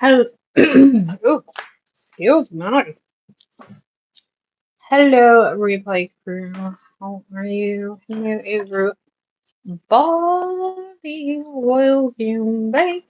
Hello. Ooh, excuse me. Hello, replay crew. How are you? Hello, everybody. Welcome back.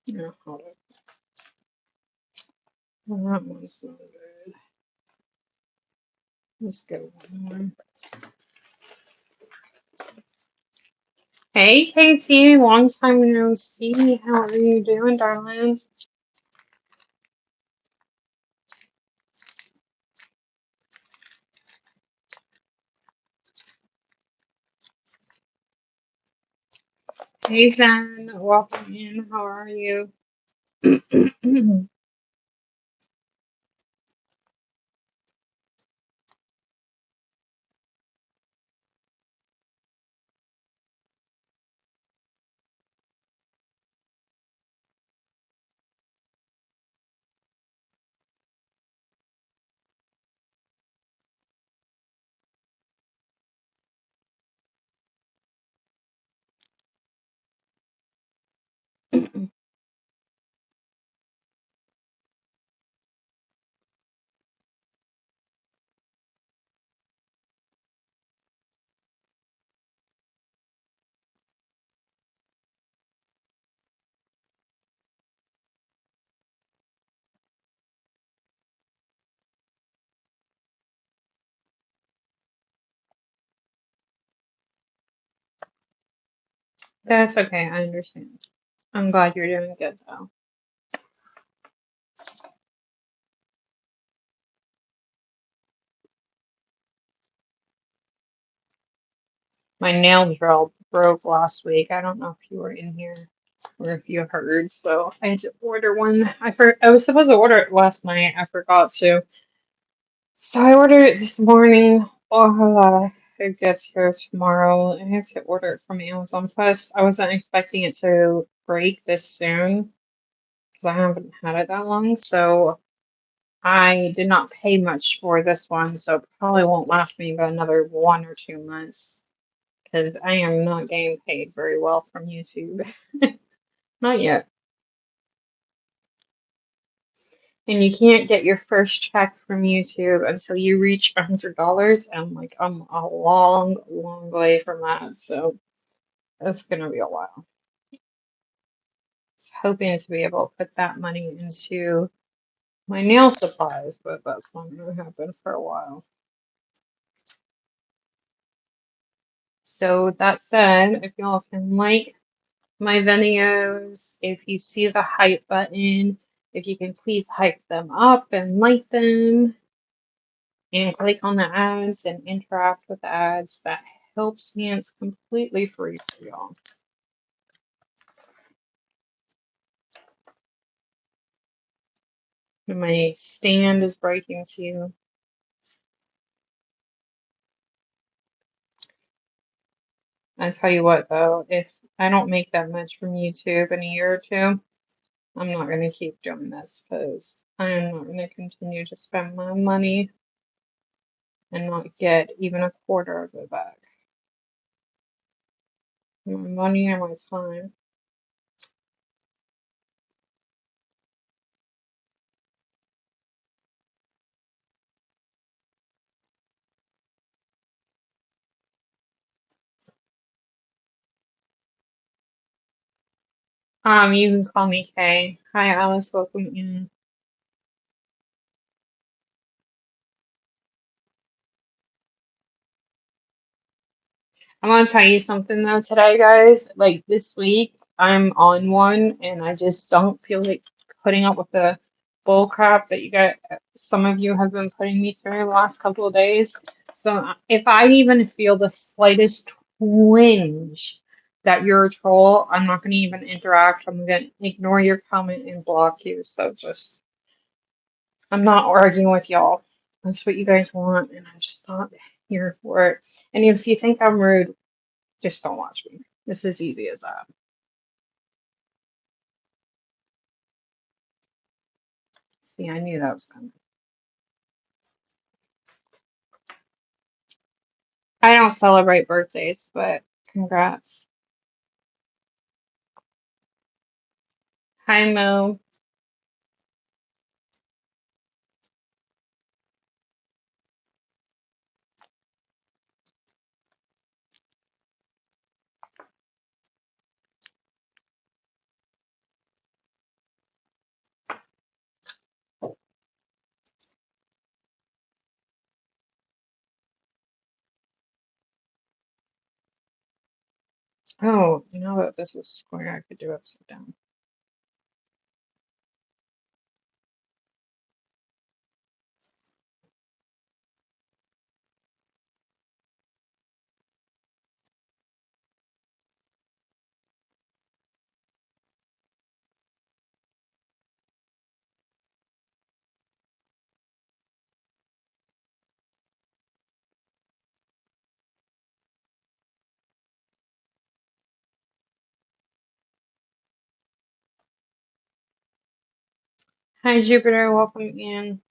Oh, hold on. That one's not good. Let's go one more. Hey, Casey. Long time no see. How are you doing, darling? Hey, Zen. Welcome in. How are you? That's okay. I understand. I'm glad you're doing good, though. My nails broke last week. I don't know if you were in here or if you heard. So I had to order one. I was supposed to order it last night. I forgot to. So I ordered it this morning. Oh, it gets here tomorrow. I have to order it from Amazon. Plus, I wasn't expecting it to break this soon because I haven't had it that long. So I did not pay much for this one. So it probably won't last me but another 1 or 2 months. Because I am not getting paid very well from YouTube. Not yet. And you can't get your first check from YouTube until you reach $100. And I'm a long, long way from that. So that's gonna be a while. I was hoping to be able to put that money into my nail supplies, but that's not gonna happen for a while. So with that said, if y'all can like my videos, if you see the hype button, if you can please hype them up and like them and click on the ads and interact with the ads, that helps me and it's completely free for y'all. My stand is breaking too. I tell you what though, if I don't make that much from YouTube in a year or two, I'm not going to keep doing this because I am not going to continue to spend my money and not get even a quarter of it back. My money and my time. You can call me Kay. Hi, Alice. Welcome in. I want to tell you something though today, guys. Like this week, I'm on one, and I just don't feel like putting up with the bull crap that some of you have been putting me through the last couple of days. So if I even feel the slightest twinge that you're a troll, I'm not going to even interact. I'm going to ignore your comment and block you. So just, I'm not arguing with y'all. That's what you guys want, and I'm just not here for it. And if you think I'm rude, just don't watch me. It's as easy as that. See, I knew that was coming. I don't celebrate birthdays, but congrats. Hi, Mo. Oh, you know that this is square. I could do upside down. Hi, Jupiter. Welcome in.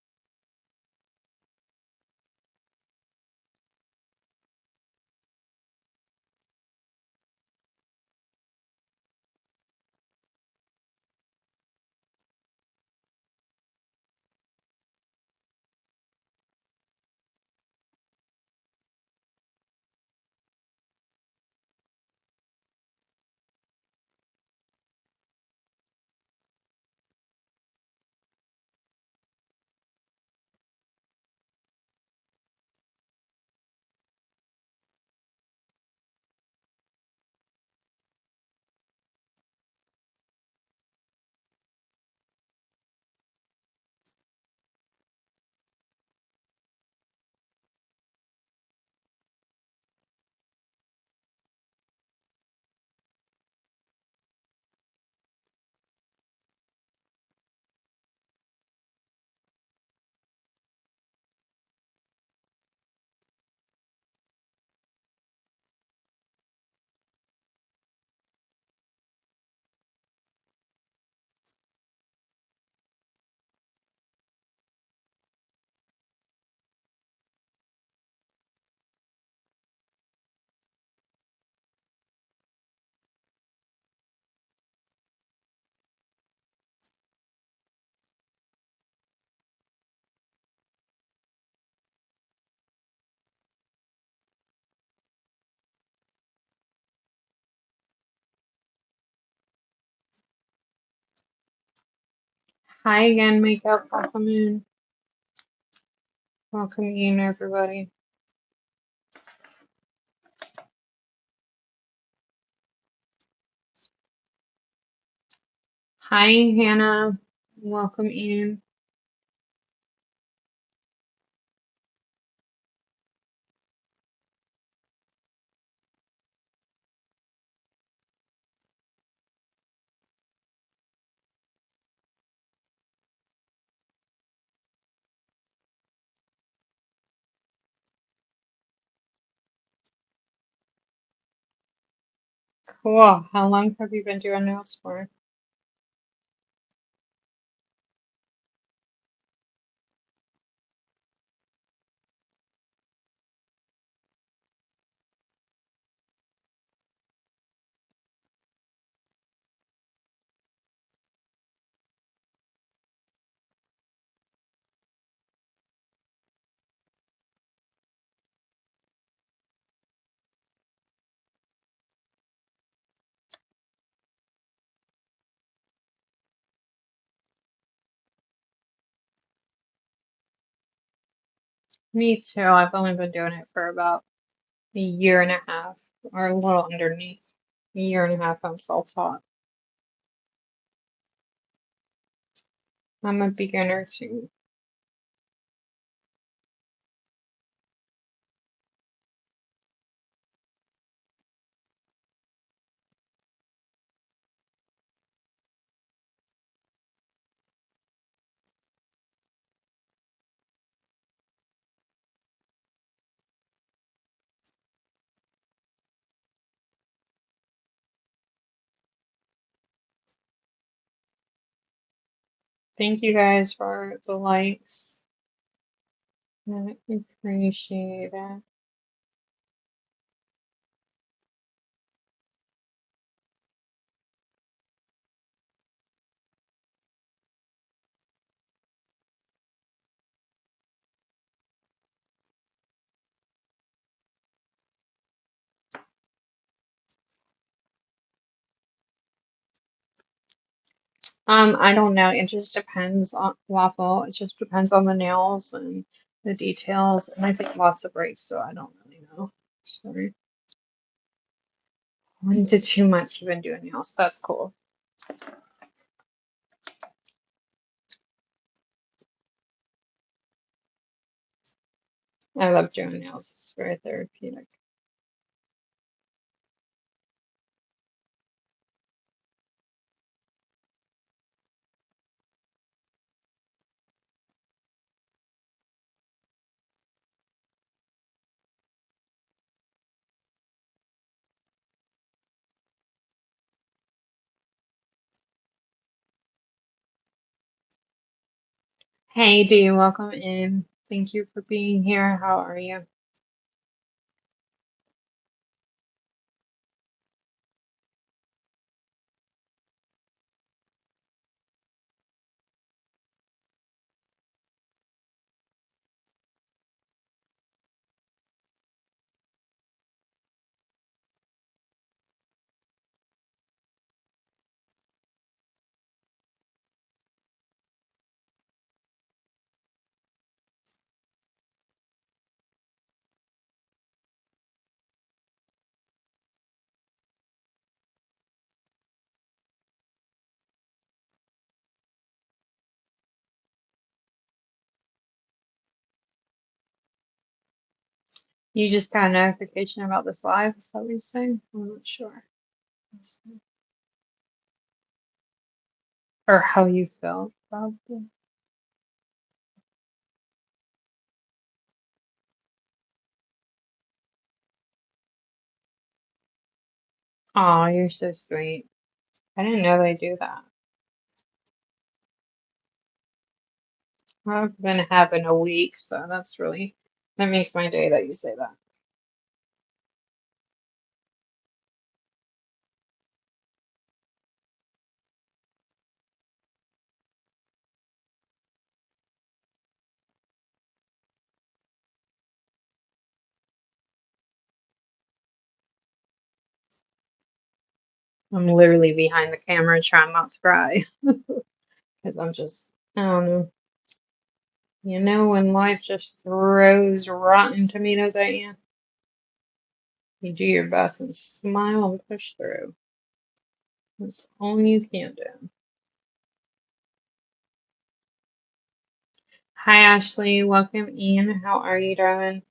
Hi again, Makeup. Welcome in. Welcome in, everybody. Hi, Hannah. Welcome in. Cool. How long have you been doing nails for? Me too. I've only been doing it for about a year and a half, or a little underneath. A year and a half, I'm self-taught. I'm a beginner too. Thank you guys for the likes. I appreciate it. I don't know. It just depends on Waffle. It just depends on the nails and the details. And I take lots of breaks, so I don't really know. Sorry. 1 to 2 months you've been doing nails. That's cool. I love doing nails. It's very therapeutic. Hey, D, welcome in. Thank you for being here. How are you? You just got a notification about this live? Is that what you're saying? I'm not sure. Let's see. Or how you felt, probably. Oh, you're so sweet. I didn't know they do that. I've been having a week, so that makes my day that you say that. I'm literally behind the camera trying not to cry because I don't know. You know, when life just throws rotten tomatoes at you, you do your best and smile and push through. That's all you can do. Hi, Ashley. Welcome in. How are you doing?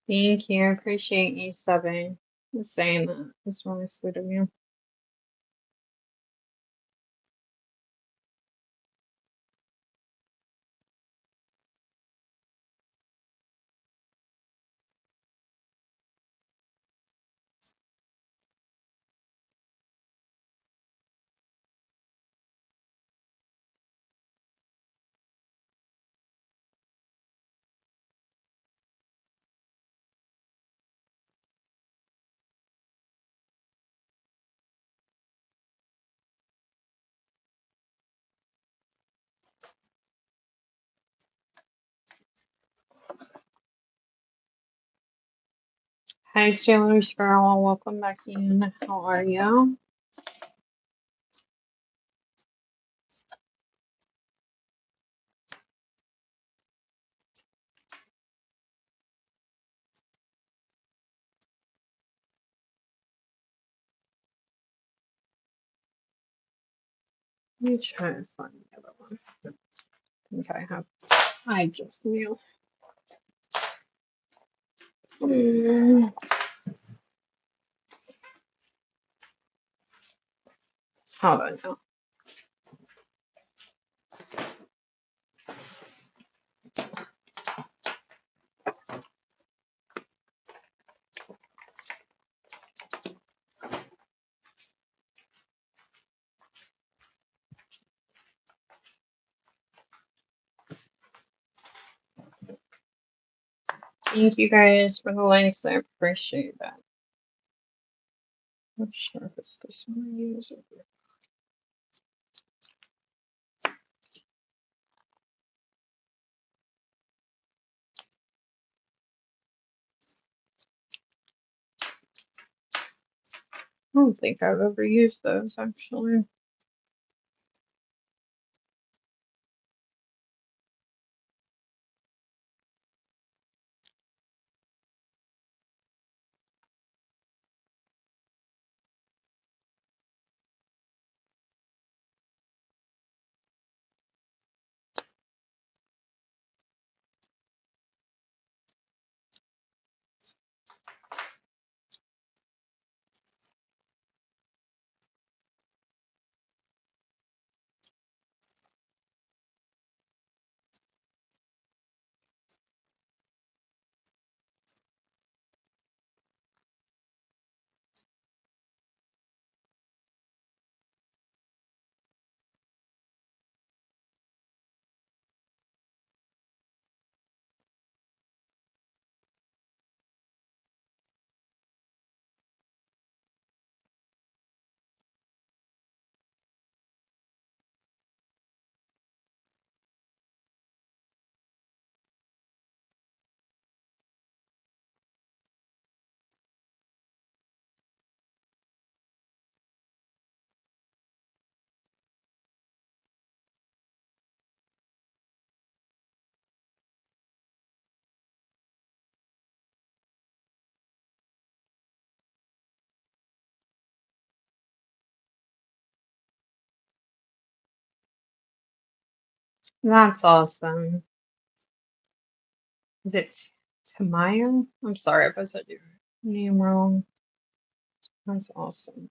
Thank you. I appreciate you saying that. It's really sweet of you. Hi, Sailor Sparrow. Welcome back in. How are you? Let me try to find the other one. I think I have. I just knew. Hold on now. Thank you guys for the links. I appreciate that. I'm not sure if it's this one I use. I don't think I've ever used those actually. That's awesome. Is it Tamayo? I'm sorry if I said your name wrong. That's awesome.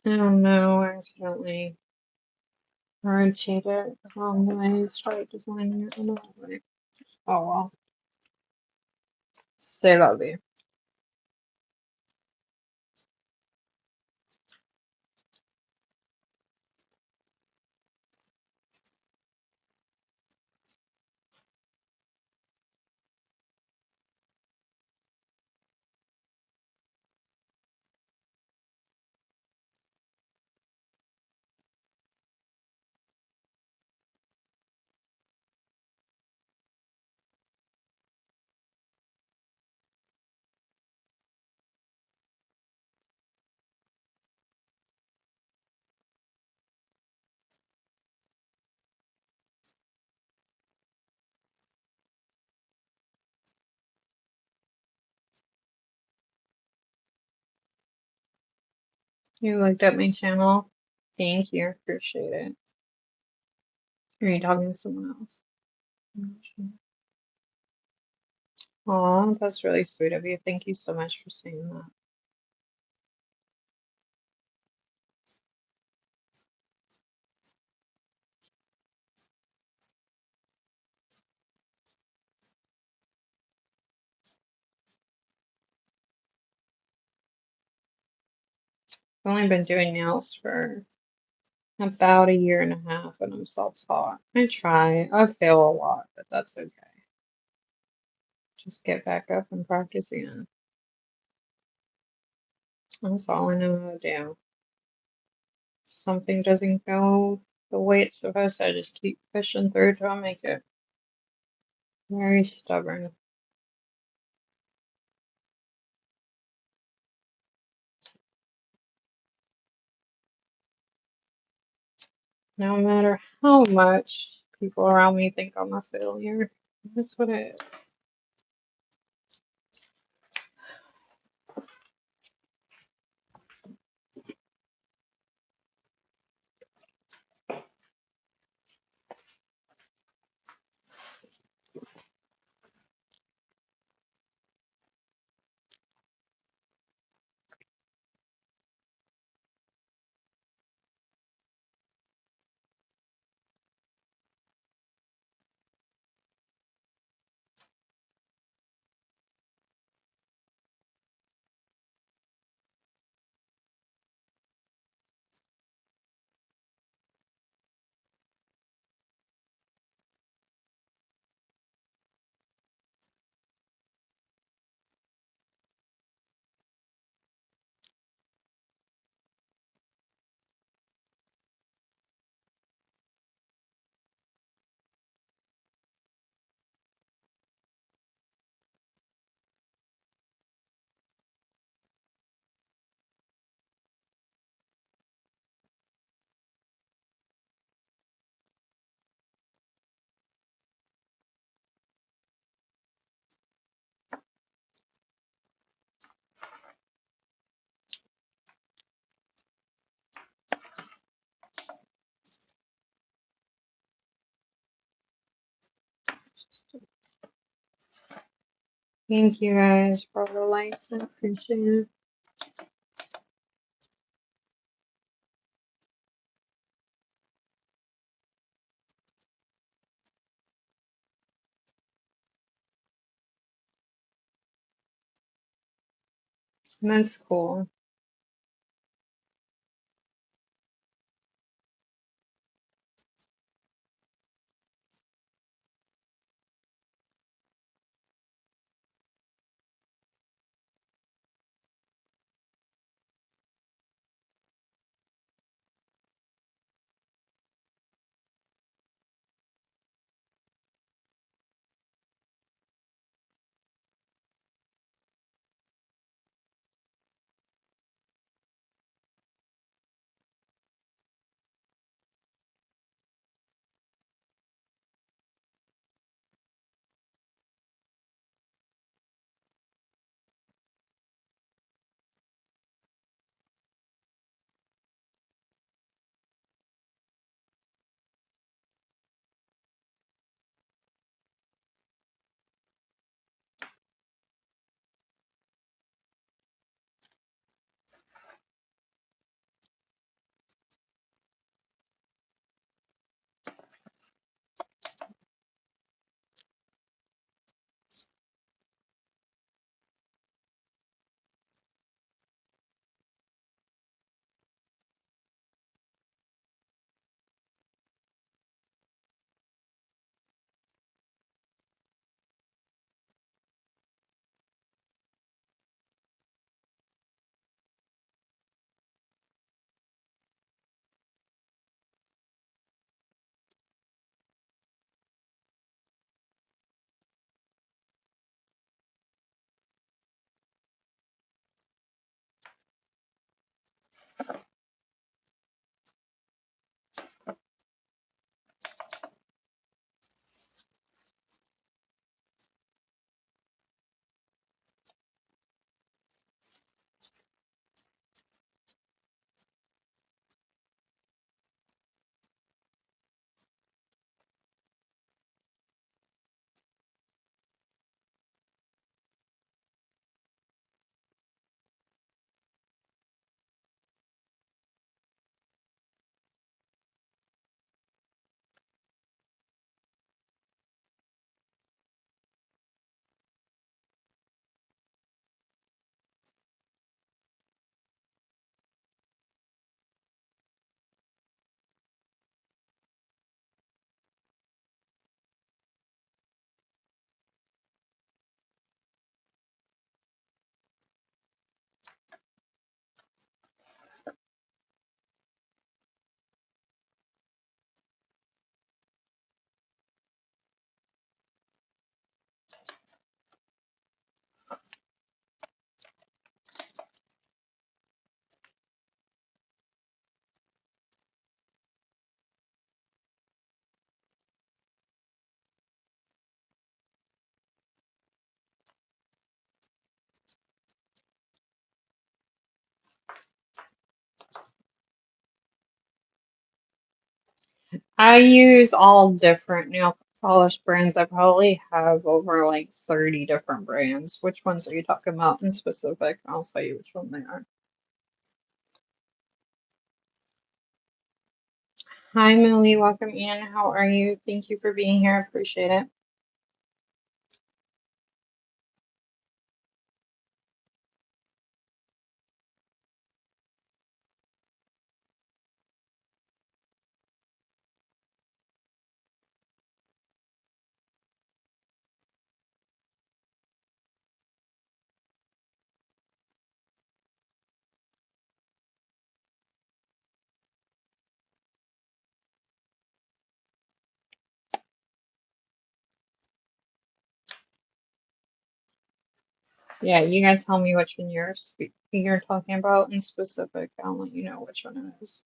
Oh no, I accidentally rotated it the wrong way. Started designing it another way. Oh well. Say that be. You looked at my channel. Thank you. Appreciate it. Are you talking to someone else? Oh, that's really sweet of you. Thank you so much for saying that. I've only been doing nails for about a year and a half, and I'm self-taught. I try. I fail a lot, but that's okay. Just get back up and practice again. That's all I know how to do. Something doesn't go the way it's supposed to, I just keep pushing through till I make it. Very stubborn. No matter how much people around me think I'm a failure. That's what it is. Thank you guys for all the likes. I appreciate it. That's cool. I use all different nail polish brands. I probably have over like 30 different brands. Which ones are you talking about in specific? I'll tell you which one they are. Hi, Millie. Welcome in. How are you? Thank you for being here. I appreciate it. Yeah, you guys tell me which one you're talking about in specific. I'll let you know which one it is.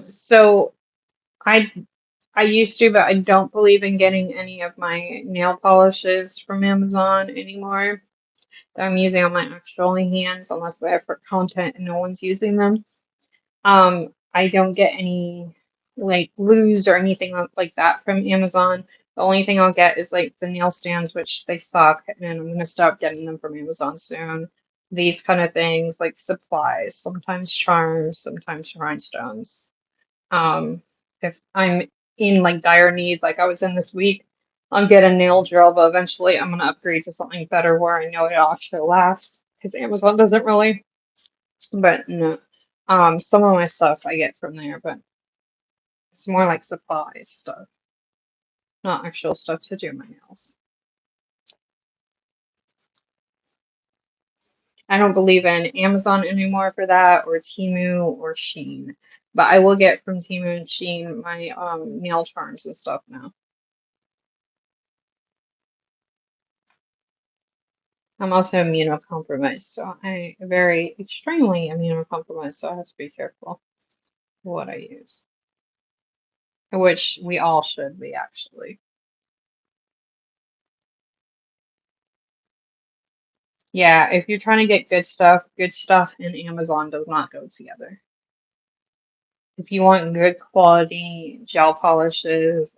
So I I used to, but I don't believe in getting any of my nail polishes from Amazon anymore. That I'm using on my actual hands unless they're for content and no one's using them. I don't get any like glues or anything like that from Amazon. The only thing I'll get is like the nail stands, which they suck, and I'm gonna stop getting them from Amazon soon. These kind of things, like supplies, sometimes charms, sometimes rhinestones. Um, if I'm in like dire need, like I was in this week, I'll get a nail drill, but eventually I'm gonna upgrade to something better where I know it'll actually last because Amazon doesn't really. But no, some of my stuff I get from there, but it's more like supplies stuff, not actual stuff to do my nails. I don't believe in Amazon anymore for that, or Temu, or Shein. But I will get from Temu and Shein my nail charms and stuff now. I'm also immunocompromised, so I very extremely immunocompromised, so I have to be careful what I use. Which we all should be actually. Yeah, if you're trying to get good stuff and Amazon does not go together. If you want good quality gel polishes,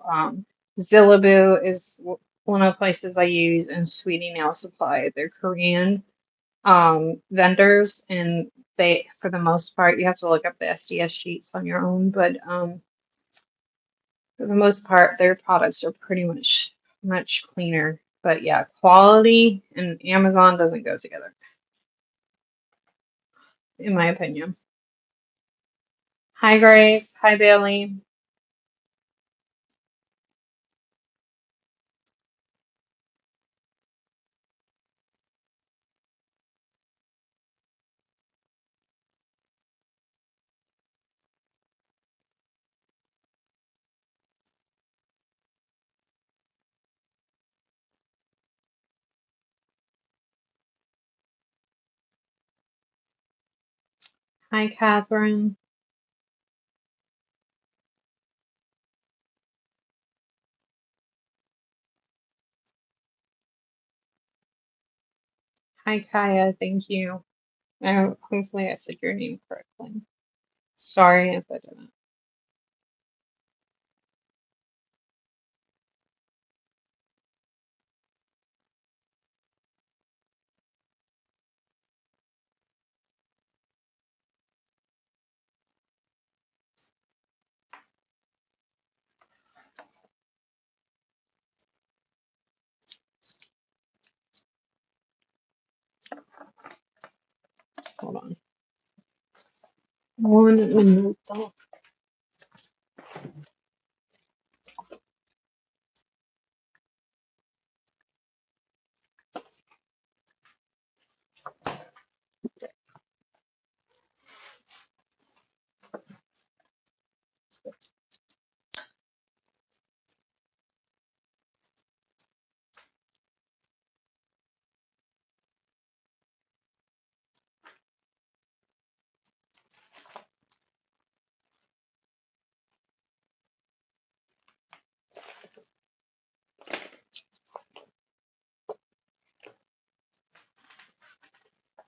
Zillaboo is one of the places I use, and Sweetie Nail Supply. They're Korean vendors, and they, for the most part, you have to look up the SDS sheets on your own, but for the most part, their products are pretty much cleaner. But yeah, quality and Amazon doesn't go together, in my opinion. Hi, Grace. Hi, Bailey. Hi, Catherine. Hi, Kaya. Thank you. Hopefully, I said your name correctly. Sorry if I didn't. Hold on. 1 minute.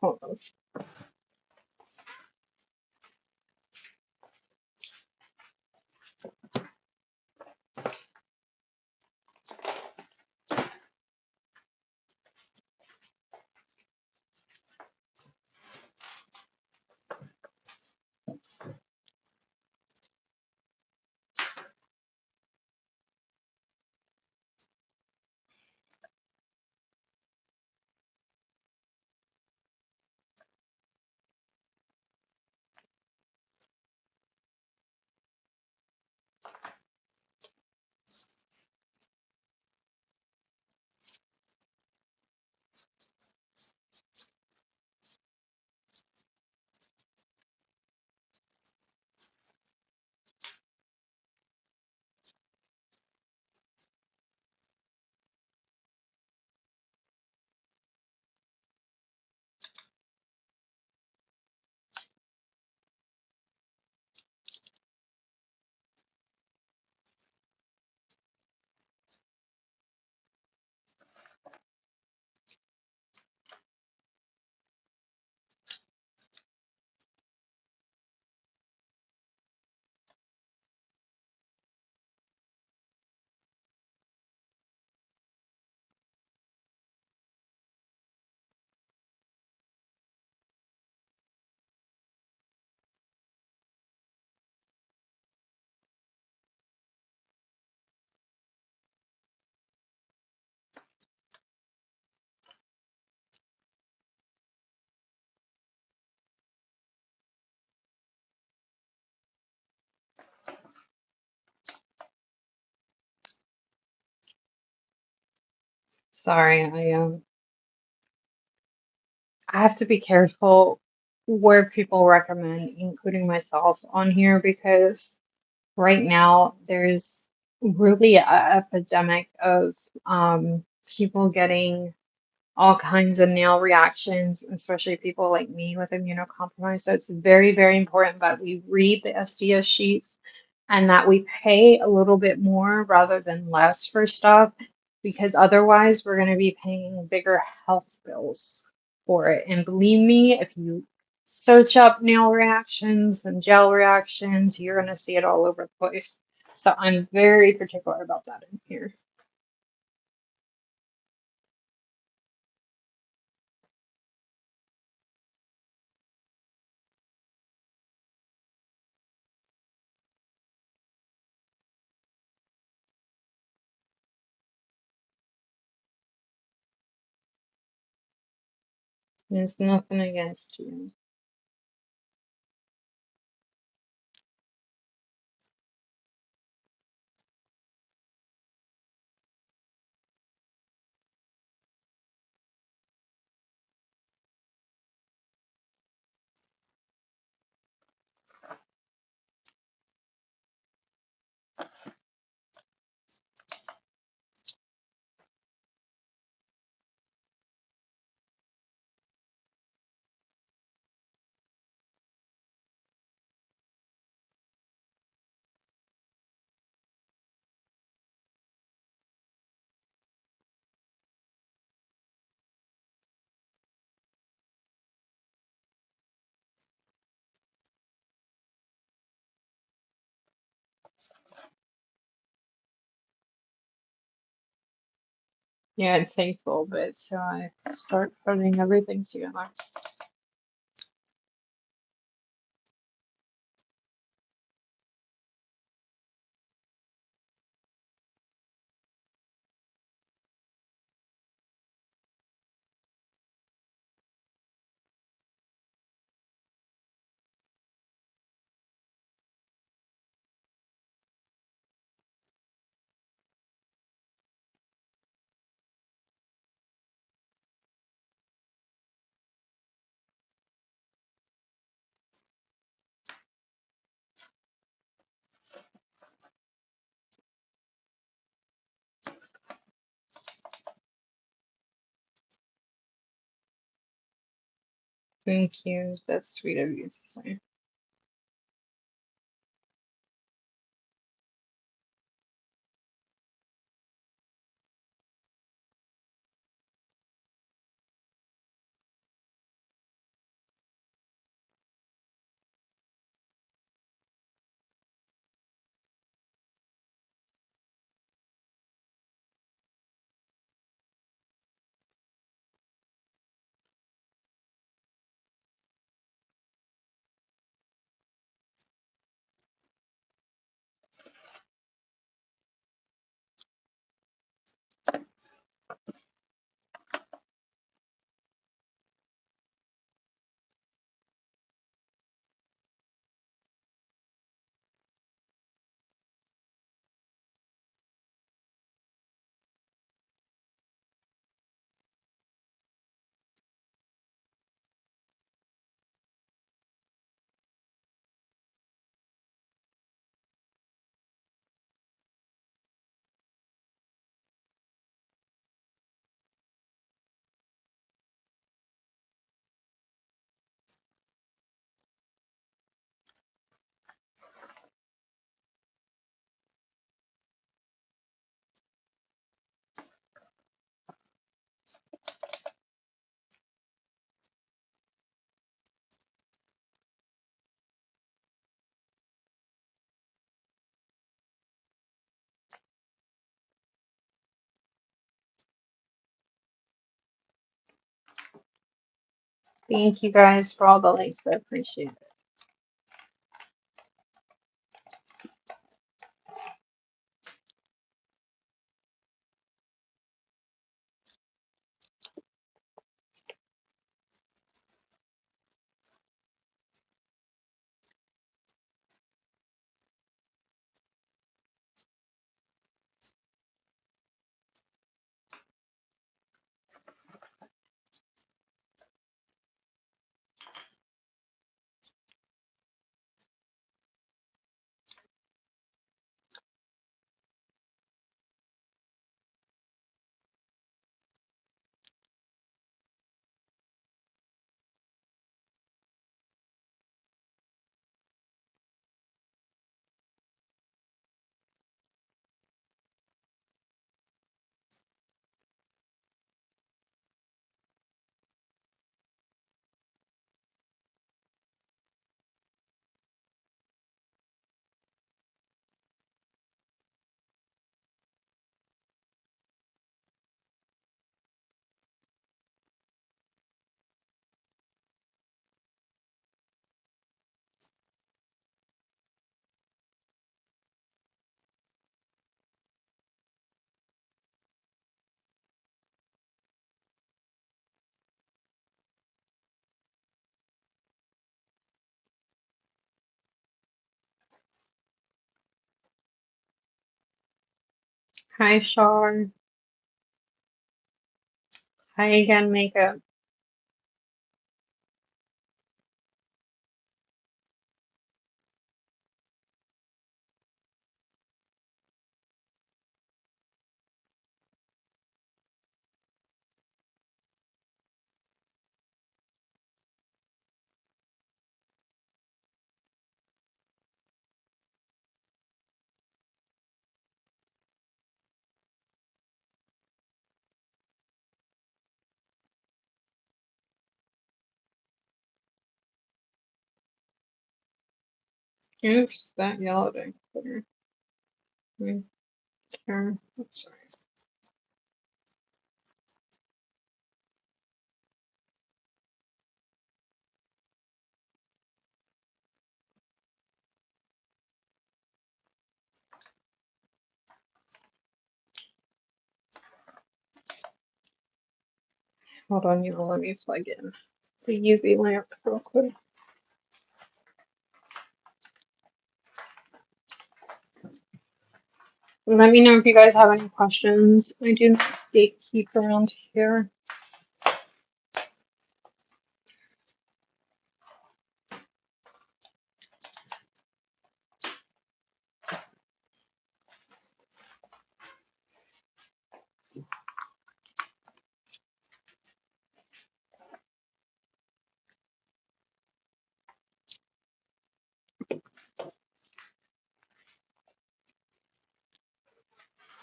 Hold on. Sorry, I have to be careful where people recommend including myself on here because right now there's really an epidemic of people getting all kinds of nail reactions, especially people like me with immunocompromised. So it's very, very important that we read the SDS sheets and that we pay a little bit more rather than less for stuff, because otherwise we're going to be paying bigger health bills for it. And believe me, if you search up nail reactions and gel reactions, you're going to see it all over the place. So I'm very particular about that in here. There's nothing against you. Yeah, it takes a little bit till I start putting everything together. Thank you. That's sweet of you to say. Thank you guys for all the links. I appreciate it. Hi, Shar. Hi again, Makeup. Oops, that yellow didn't clear. Here, that's right. Hold on, you let me plug in the UV lamp real quick. Let me know if you guys have any questions. I do not gatekeep around here.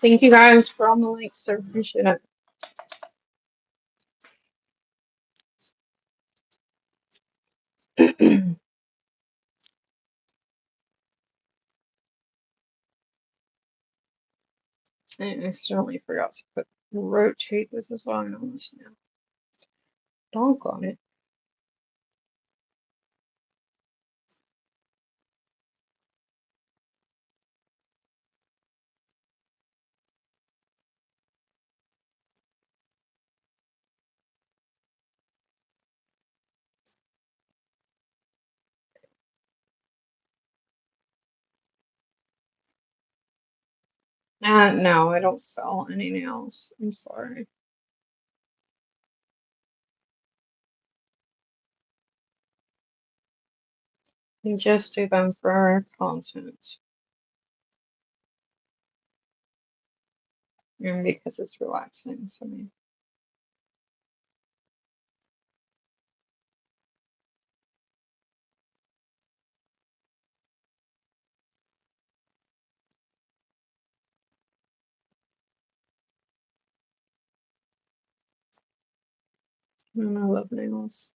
Thank you guys for all the likes. I appreciate it. I accidentally forgot to put rotate. This is why I'm on this now. Doggone it. No, I don't sell any nails. I'm sorry. I just do them for content and because it's relaxing to me. And I love nails.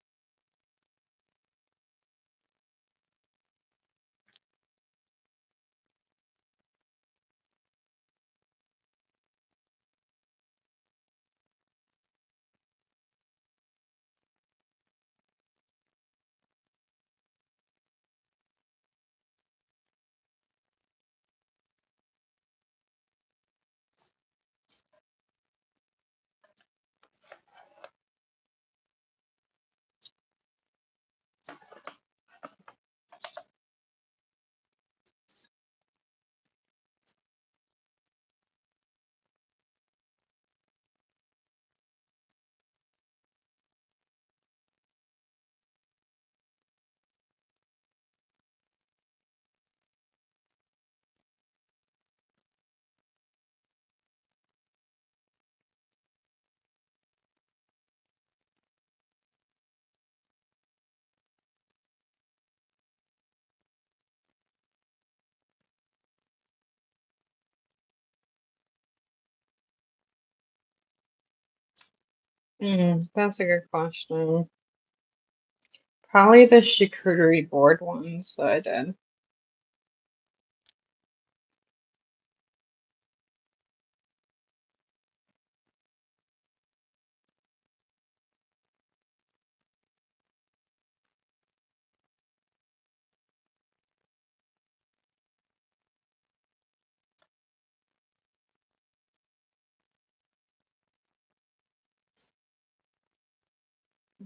That's a good question. Probably the charcuterie board ones that I did.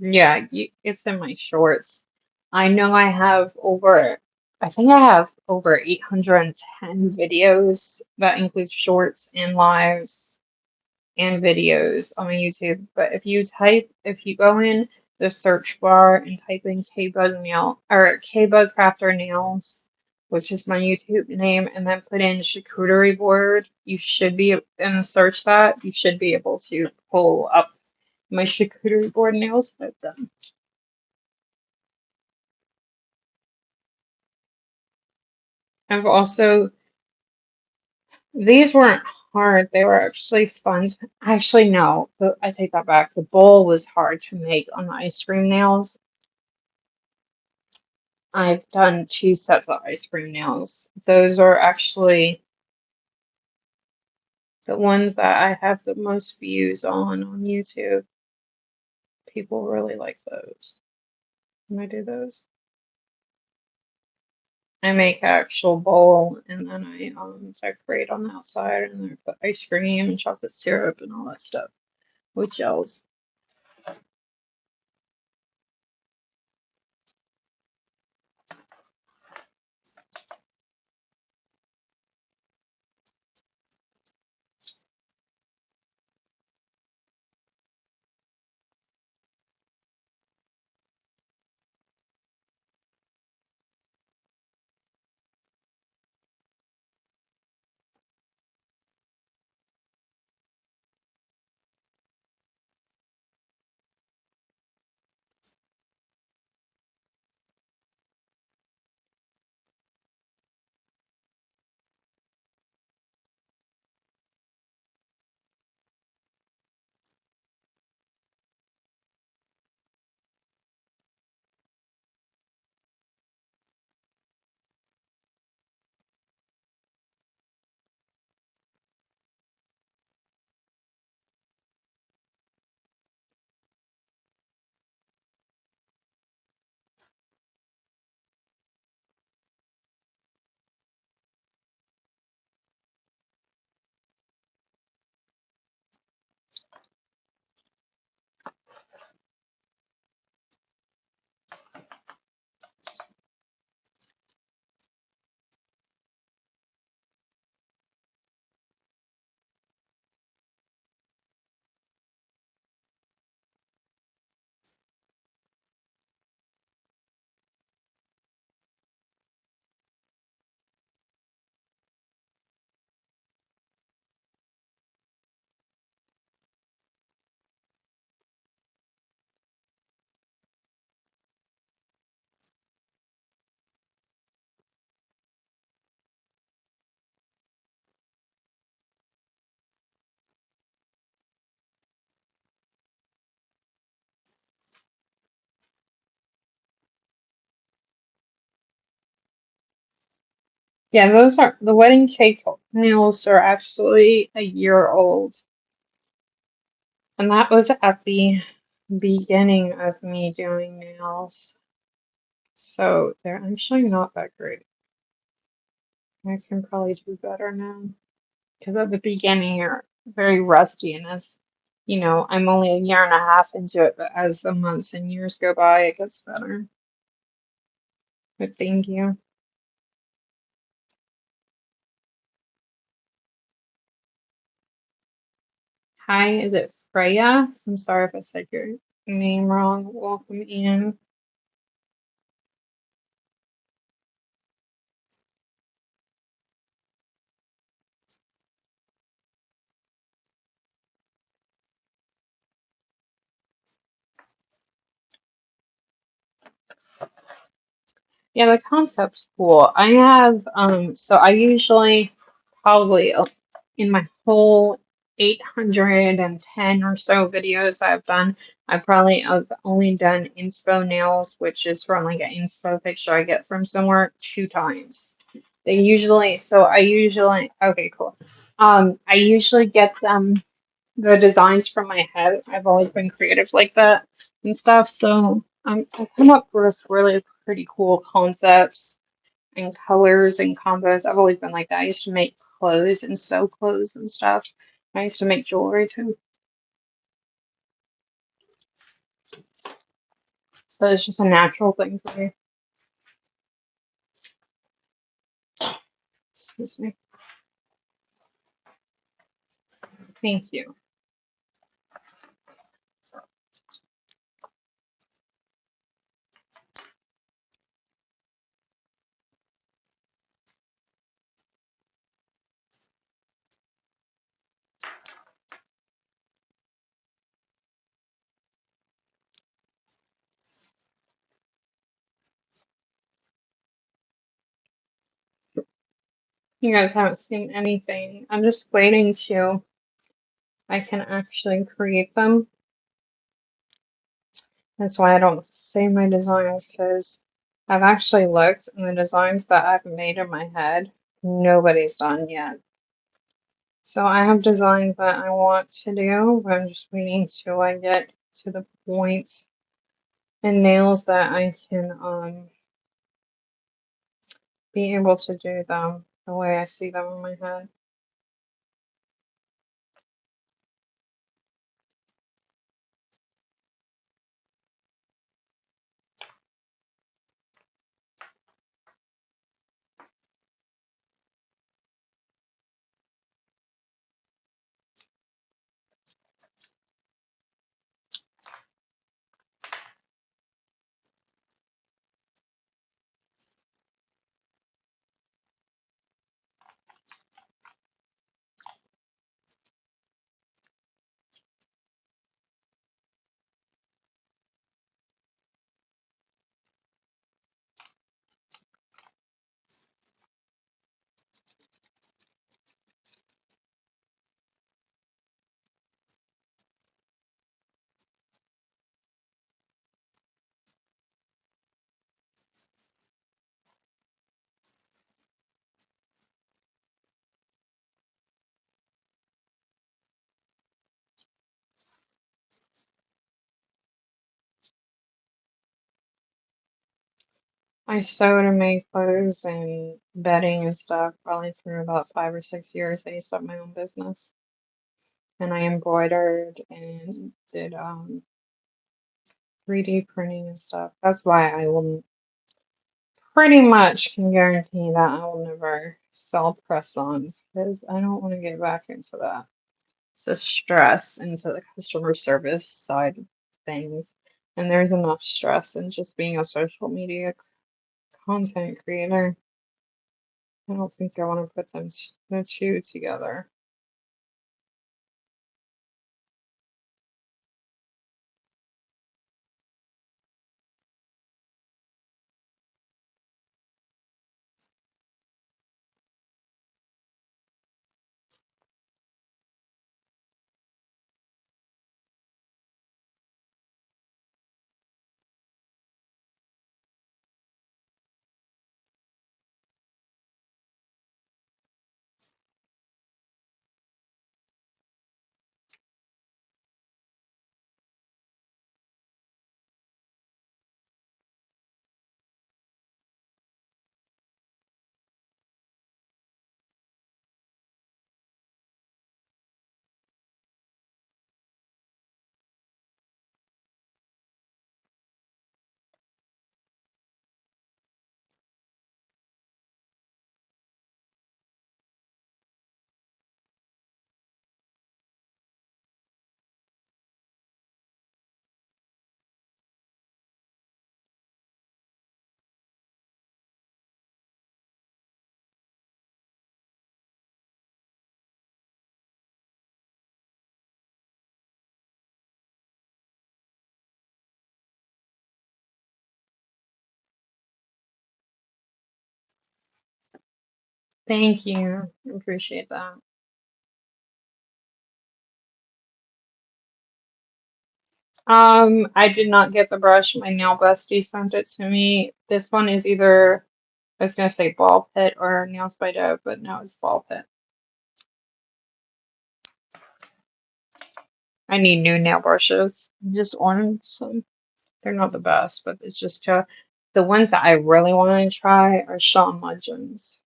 Yeah, it's in my shorts. I know I have over I think I have over 810 videos that include shorts and lives and videos on my YouTube. But if you go in the search bar and type in K-Bug Nail or K-Bug Crafter Nails, which is my YouTube name, and then put in charcuterie board, you should be and search that. You should be able to pull up my charcuterie board nails that I've done. I've also these weren't hard. They were actually fun. Actually, no, I take that back. The bowl was hard to make on the ice cream nails. I've done 2 sets of ice cream nails. Those are actually the ones that I have the most views on YouTube. People really like those when I do those. I make an actual bowl and then I decorate on the outside and then I put ice cream and chocolate syrup and all that stuff with gels. Yeah, those are the wedding cake nails are actually a year old. And that was at the beginning of me doing nails. So they're actually not that great. I can probably do better now. Because at the beginning you're very rusty and as you know, I'm only a year and a half into it, but as the months and years go by it gets better. But thank you. Hi, is it Freya? I'm sorry if I said your name wrong. Welcome in. Yeah, the concept's cool. I have so I usually probably in my whole 810 or so videos that I've done, I probably have only done inspo nails, which is from like an inspo picture I get from somewhere 2 times. They usually so I usually okay, cool. I usually get them the designs from my head. I've always been creative like that and stuff. So I come up with really pretty cool concepts and colors and combos. I've always been like that. I used to make clothes and sew clothes and stuff. I used to make jewelry too. So it's just a natural thing for me. Excuse me. Thank you. You guys haven't seen anything. I'm just waiting to I can actually create them. That's why I don't save my designs because I've actually looked and the designs that I've made in my head, nobody's done yet. So I have designs that I want to do, but I'm just waiting till I get to the point and nails that I can be able to do them the way I see them in my head. I sewed and made clothes and bedding and stuff probably for about 5 or 6 years. I used to have my own business. And I embroidered and did 3D printing and stuff. That's why I will pretty much can guarantee that I will never sell press-ons because I don't want to get back into that. It's a stress into the customer service side of things. And there's enough stress in just being a social media content creator. I don't think I want to put the two together. Thank you. I appreciate that. I did not get the brush. My nail bestie sent it to me. This one is either, I was gonna say ball pit or nails by Dove, but no, it's ball pit. I need new nail brushes. Just ordered some. They're not the best, but it's just the ones that I really want to try are Shawn Legends.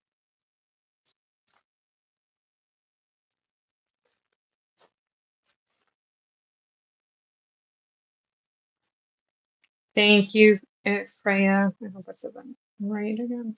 Thank you, Freya. I hope I said that right again.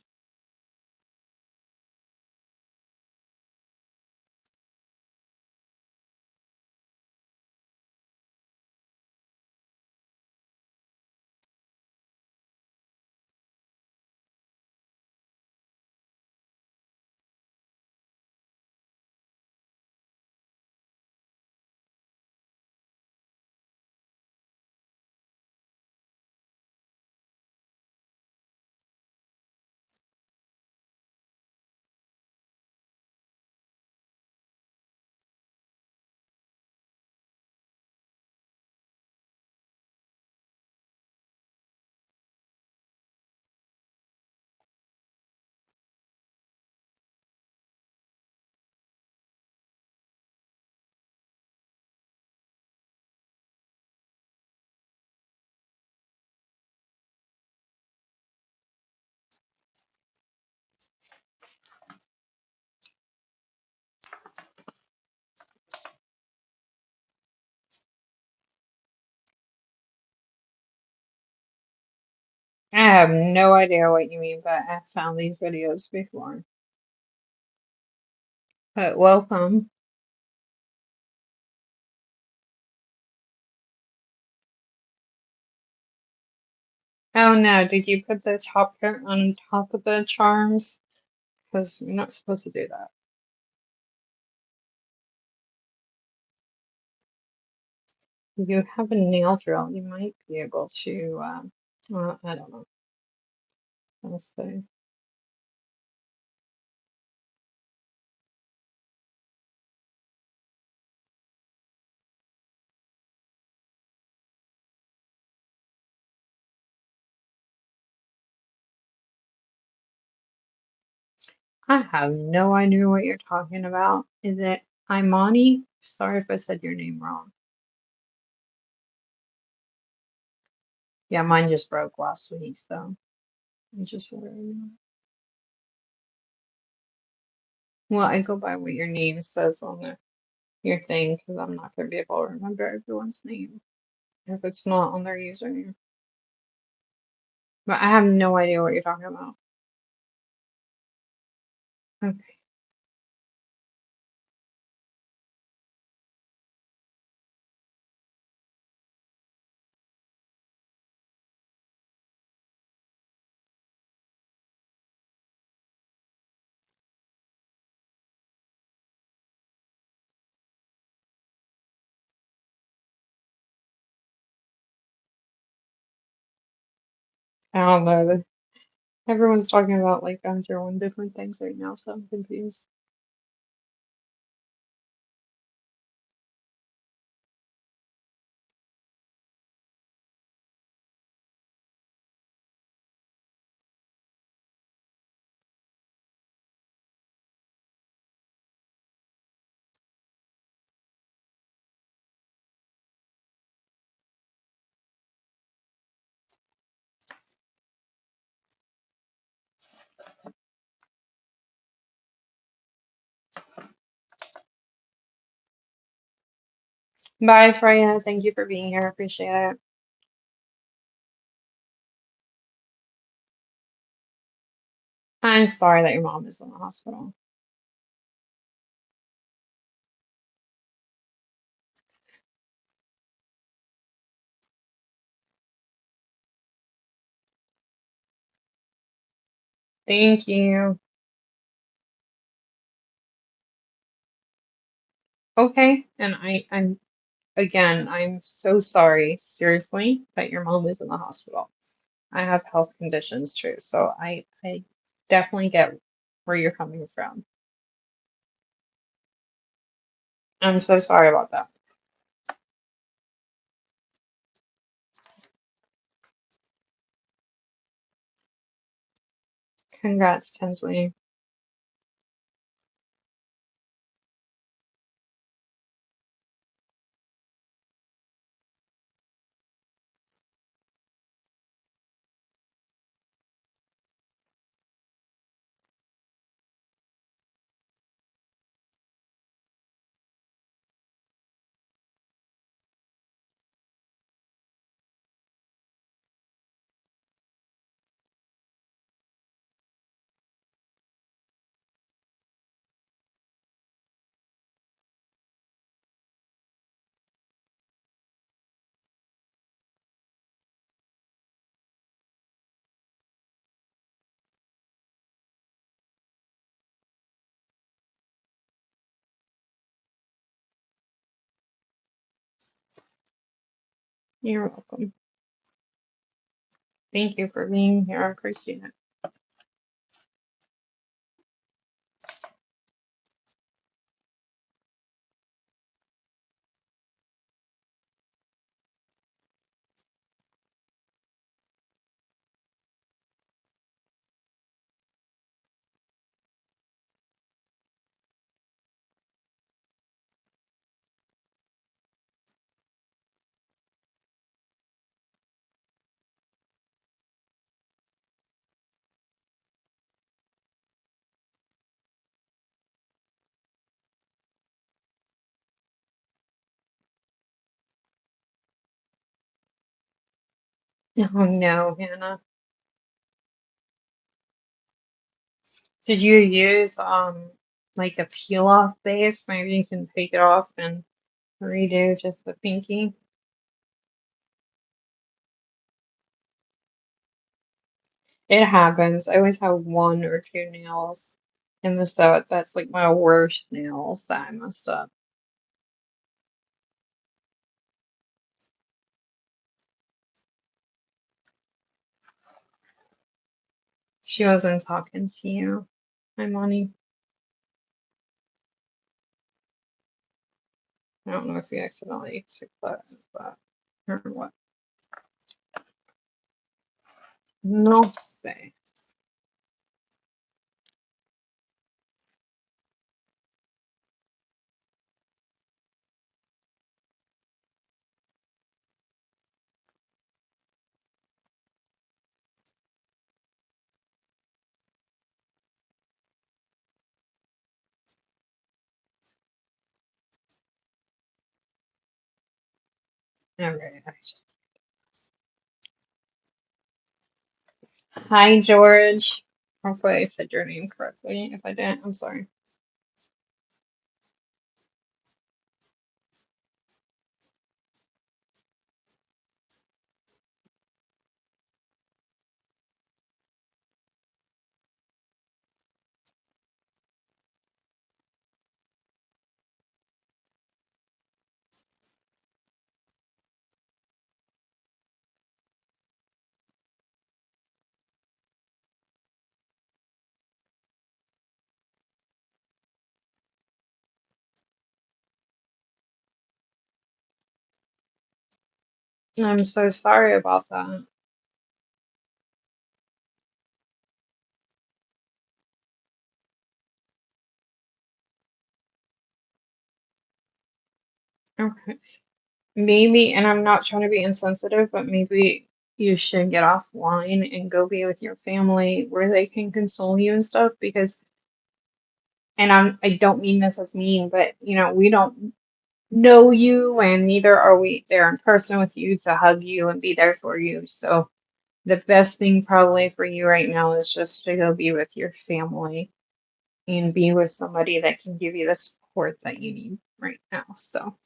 I have no idea what you mean, but I've found these videos before. But welcome. Oh no, did you put the top coat on top of the charms? Because you're not supposed to do that. If you have a nail drill, you might be able to, well, I don't know. I'll say. I have no idea what you're talking about. Is it Imani? Sorry if I said your name wrong. Yeah, mine just broke last week, so I just worried. Well, I go by what your name says on your thing because I'm not going to be able to remember everyone's name if it's not on their username. But I have no idea what you're talking about. Okay. I don't know. Everyone's talking about like I'm doing different things right now, so I'm confused. Bye, Freya. Thank you for being here. Appreciate it. I'm sorry that your mom is in the hospital. Thank you. Okay, and I'm again, I'm so sorry, seriously, that your mom is in the hospital. I have health conditions too, so I definitely get where you're coming from. I'm so sorry about that. Congrats, Tinsley. You're welcome. Thank you for being here. I appreciate it. Oh no, Hannah. Did you use like a peel off base? Maybe you can take it off and redo just the pinky. It happens. I always have one or two nails in the set. That's like my worst nails that I messed up. She wasn't talking to you. My money. I don't know if you accidentally took that, but or what. No sé. Alright, I just. Hi, George. Hopefully I said your name correctly. If I didn't, I'm sorry. I'm so sorry about that. Okay. Maybe, and I'm not trying to be insensitive, but maybe you should get offline and go be with your family where they can console you and stuff because, and I don't mean this as mean, but we don't know you and neither are we there in person with you to hug you and be there for you. So the best thing probably for you right now is just to go be with your family and be with somebody that can give you the support that you need right now. So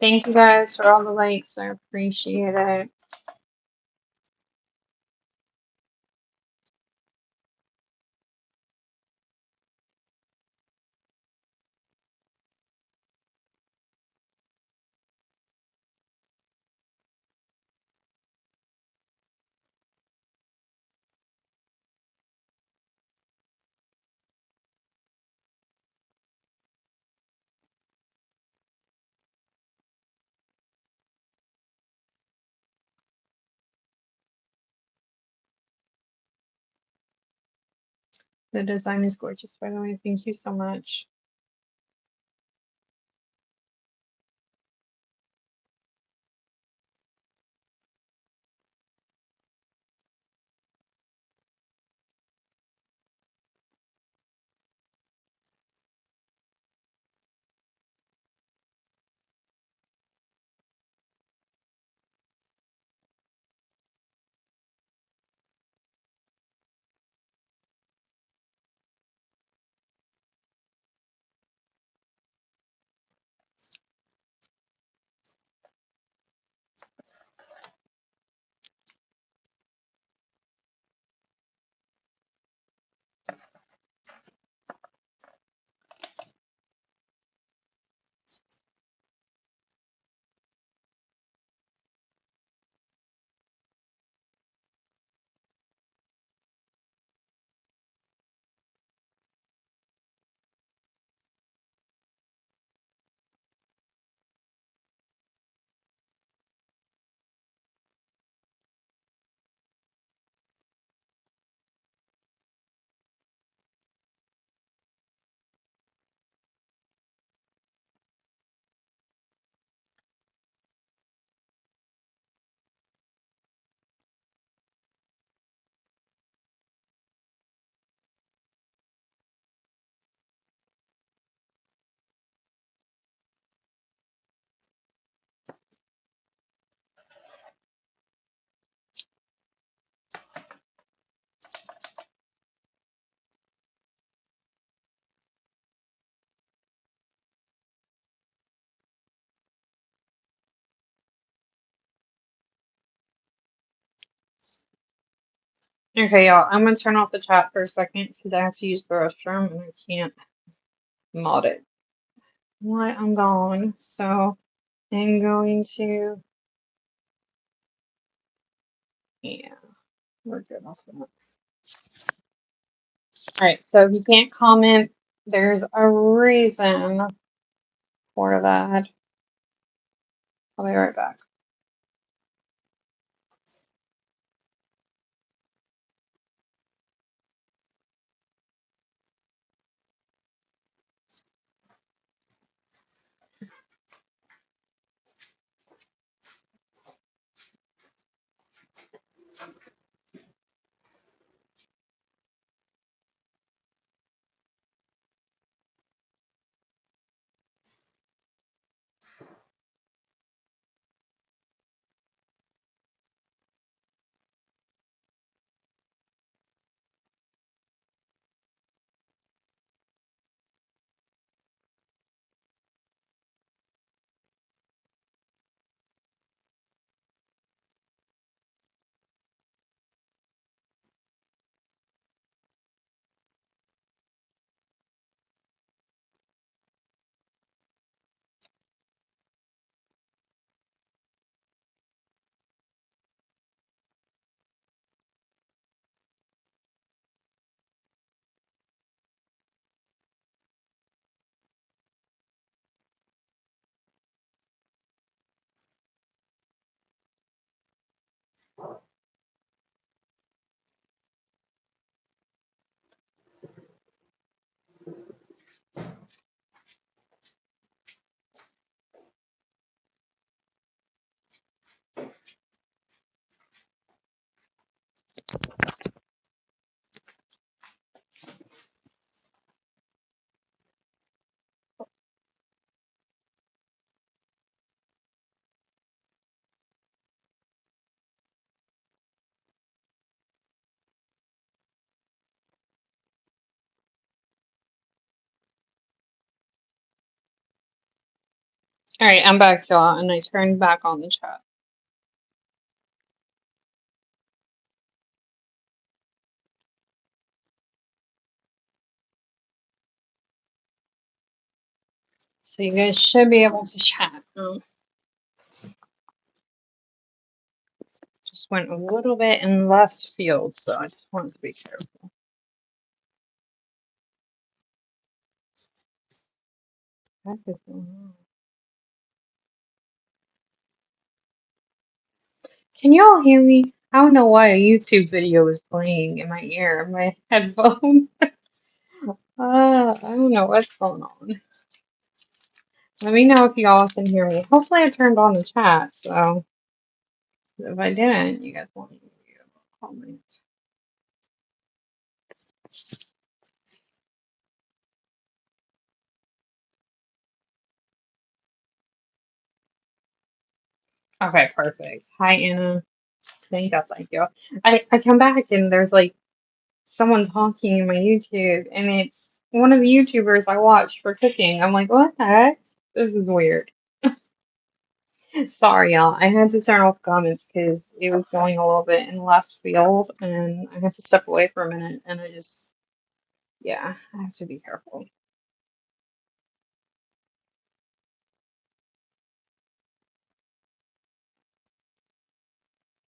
thank you guys for all the likes. I appreciate it. The design is gorgeous, by the way. Thank you so much. Okay, y'all, I'm gonna turn off the chat for a second because I have to use the restroom and I can't mod it while I'm gone. So I'm going to, yeah, we're good off that. Alright, so if you can't comment, there's a reason for that. I'll be right back. Alright, I'm back, y'all, and I turned back on the chat. So you guys should be able to chat. Just went a little bit in left field, so I just wanted to be careful. What is going on? Can y'all hear me? I don't know why a YouTube video is playing in my ear, my headphone. I don't know what's going on. Let me know if y'all can hear me. Hopefully I turned on the chat, so if I didn't, you guys won't be able to comment. Okay, perfect. Hi, Anna. Thank you. I come back and there's like someone talking in my YouTube, and it's one of the YouTubers I watch for cooking. I'm like, what the heck? This is weird. Sorry, y'all. I had to turn off comments because it was going a little bit in left field, and I had to step away for a minute, and I just, yeah, I have to be careful.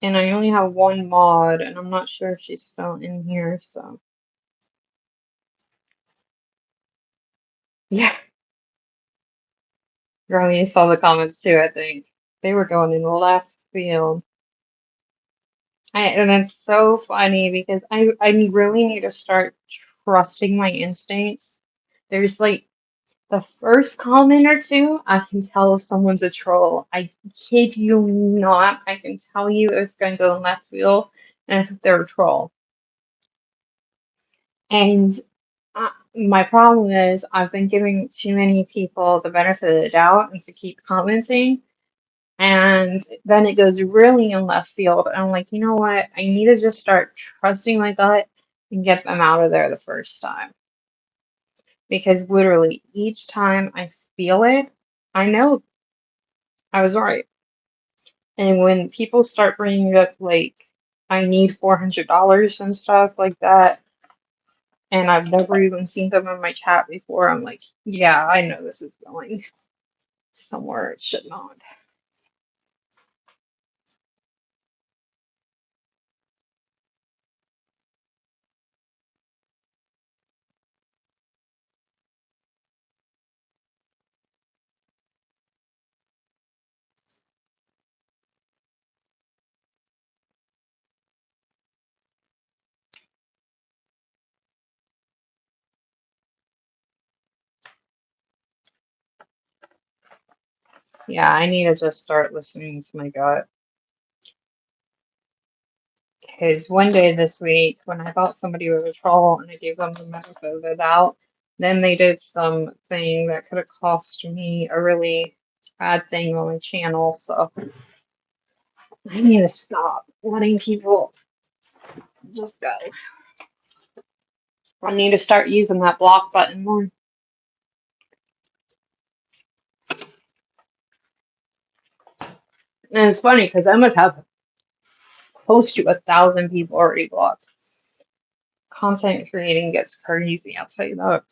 And I only have one mod, and I'm not sure if she's still in here, so. Yeah, girl, you saw the comments too, I think. They were going in left field. And it's so funny because I really need to start trusting my instincts. There's like the first comment or two, I can tell if someone's a troll. I kid you not. I can tell you if it's going to go in left field and if they're a troll. And my problem is I've been giving too many people the benefit of the doubt and to keep commenting. And then it goes really in left field. And I'm like, you know what? I need to just start trusting my gut and get them out of there the first time. Because literally each time I feel it, I know I was right. And when people start bringing up like I need $400 and stuff like that. And I've never even seen them in my chat before. I'm like, yeah, I know this is going somewhere it should not. Yeah, I need to just start listening to my gut. Because one day this week, when I thought somebody was a troll and I gave them the benefit of the doubt, then they did something that could have cost me a really bad thing on my channel. So I need to stop letting people just go. I need to start using that block button more. And it's funny because I must have close to 1,000 people already blocked. Content creating gets crazy, I'll tell you that.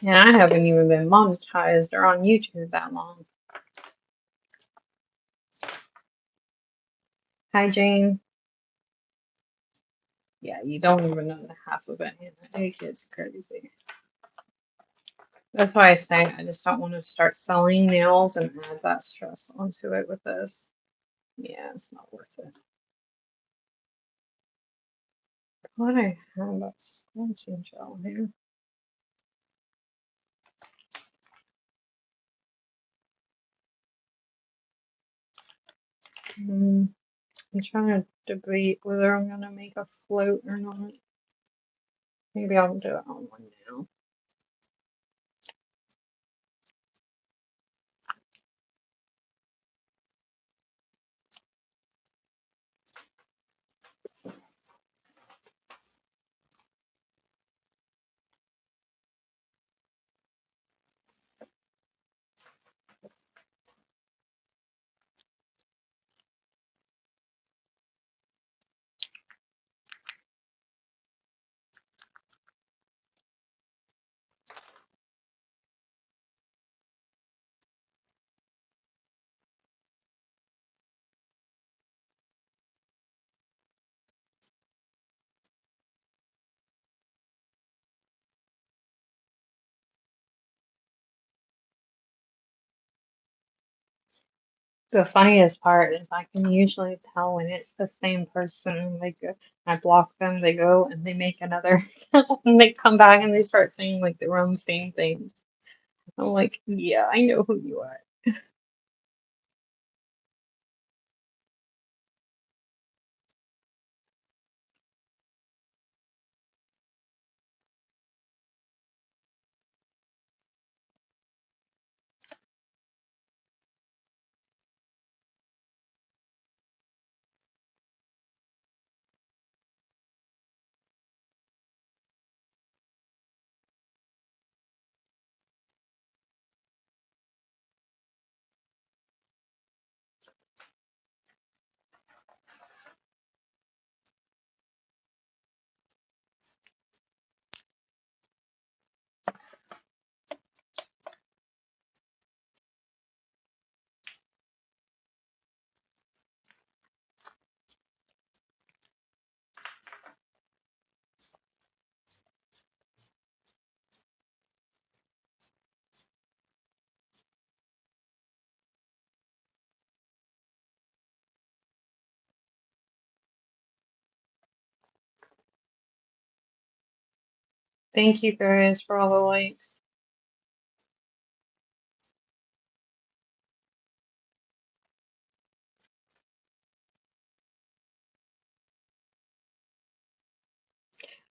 And I haven't even been monetized or on YouTube that long. Hi, Jane. Yeah, you don't even know the half of it. It's crazy. That's why I say I just don't want to start selling nails and add that stress onto it with this. Yeah, it's not worth it. What I have that scrunching gel here. I'm trying to debate whether I'm gonna make a float or not. Maybe I'll do it on one now. The funniest part is I can usually tell when it's the same person. Like I block them, they go and they make another, and they come back and they start saying like the wrong same things. I'm like, yeah, I know who you are. Thank you guys for all the likes.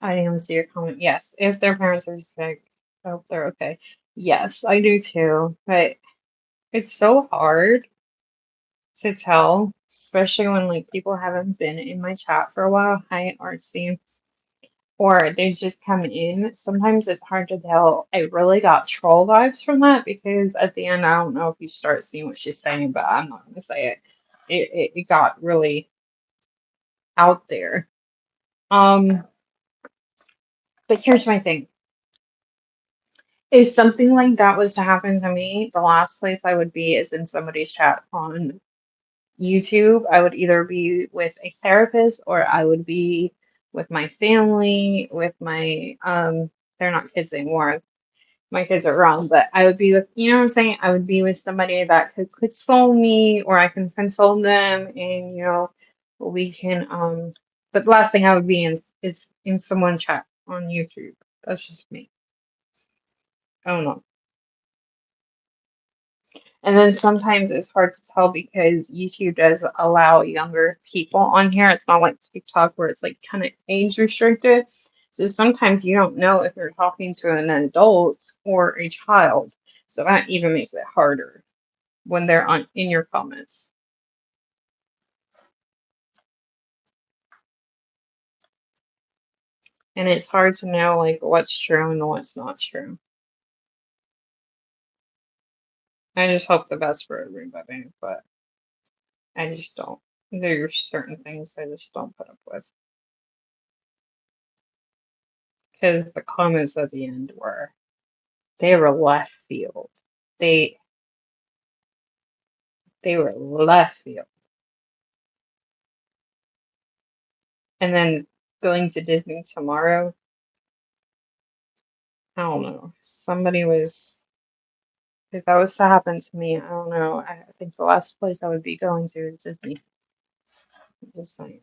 I didn't even see your comment. Yes, if their parents are sick, I hope they're okay. Yes, I do too. But it's so hard to tell, especially when like people haven't been in my chat for a while. Hi, Artsy. or they just come in. Sometimes it's hard to tell. I really got troll vibes from that because at the end, I don't know if you start seeing what she's saying, but I'm not going to say it. It got really out there. Um, but here's my thing. If something like that was to happen to me, the last place I would be is in somebody's chat on YouTube. I would either be with a therapist or I would be with my family, with my they're not kids anymore. My kids are grown, but I would be with, you know what I'm saying? I would be with somebody that could console me or I can console them and we can but the last thing I would be in is in someone's chat on YouTube. That's just me. I don't know. And then sometimes it's hard to tell because YouTube does allow younger people on here. It's not like TikTok where it's like kind of age restricted. So sometimes you don't know if you're talking to an adult or a child. So that even makes it harder when they're on in your comments. And it's hard to know like what's true and what's not true. I just hope the best for everybody, but I just don't. There's certain things I just don't put up with. Because the comments at the end they were left field. They they were left field. And then going to Disney tomorrow, I don't know. Somebody was if that was to happen to me, I don't know. I think the last place I would be going to is Disney. I'm just saying.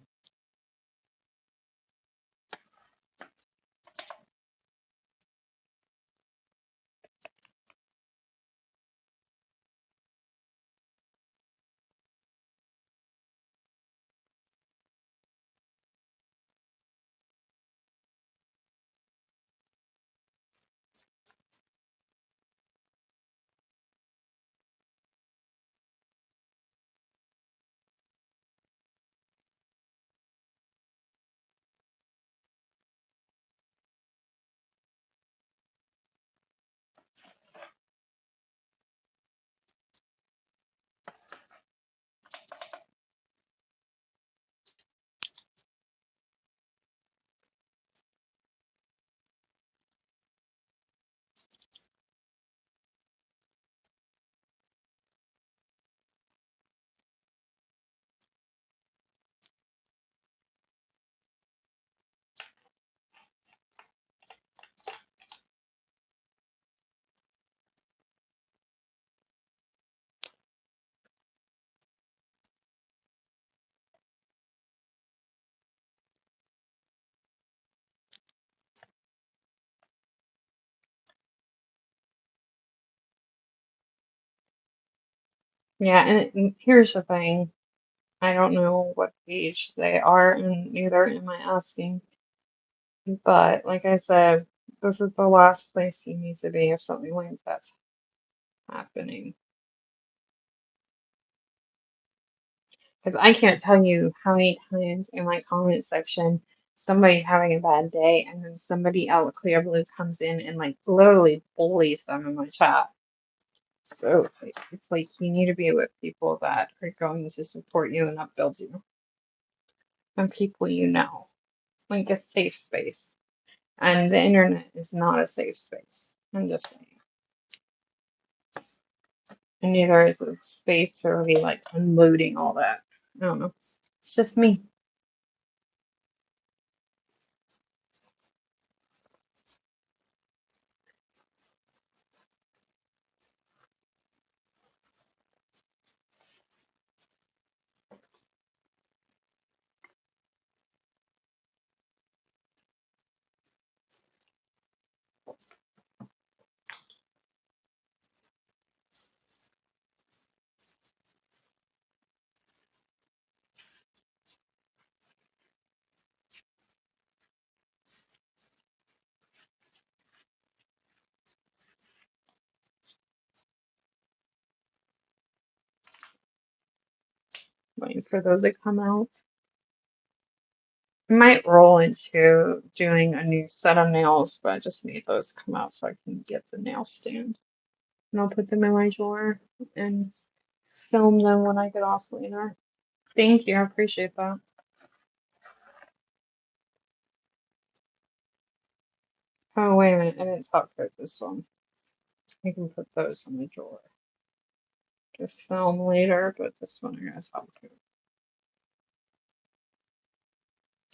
Yeah, and here's the thing. I don't know what age they are, and neither am I asking. But like I said, this is the last place you need to be if something like that's happening. Because I can't tell you how many times in my comment section somebody's having a bad day and then somebody out of clear blue comes in and like literally bullies them in my chat. So it's like you need to be with people that are going to support you and upbuild you and people you know, like a safe space. And the internet is not a safe space. I'm just saying. And neither is a space to be like unloading all that. I don't know. It's just me. Waiting for those to come out. Might roll into doing a new set of nails, but I just need those to come out so I can get the nail stand. And I'll put them in my drawer and film them when I get off later. Thank you, I appreciate that. Oh, wait a minute, I didn't top coat this one. I can put those in the drawer. Just film later, but this one I'm gonna top coat.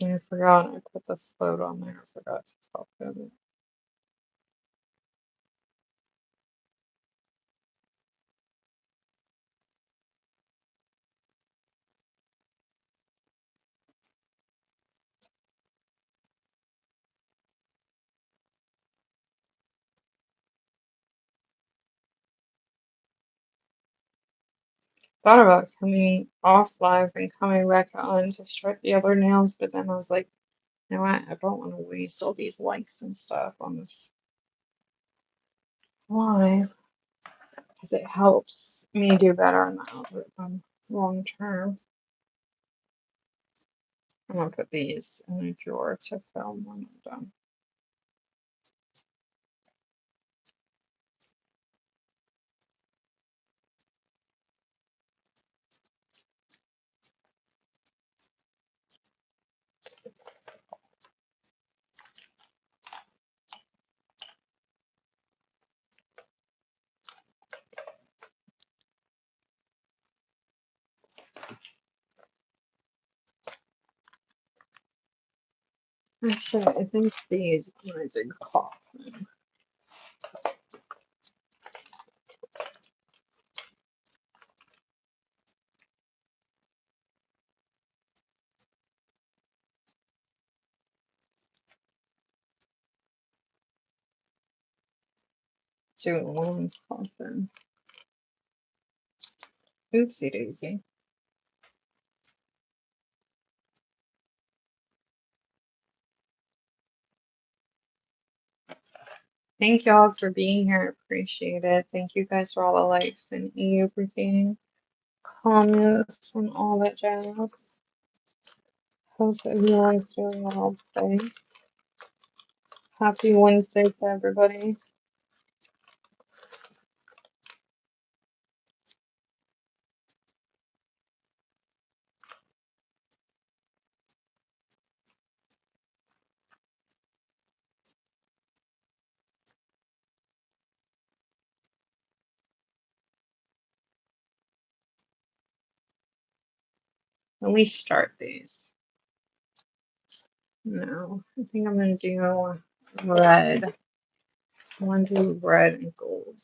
And I forgot I put the float on there. I forgot to top coat it. Thought about coming off live and coming back on to start the other nails, but then I was like, you know what? I don't want to waste all these likes and stuff on this live because it helps me do better on the algorithm long term. I'm gonna put these in the drawer to film when I'm done. Actually, I think these when I did coffin. Do one coffin. Oopsie daisy. Thank y'all for being here. Appreciate it. Thank you guys for all the likes and everything, comments, and all that jazz. Hope everyone's doing well today. Happy Wednesday to everybody. Let me start these. No, I think I'm gonna do red. I want to do red and gold.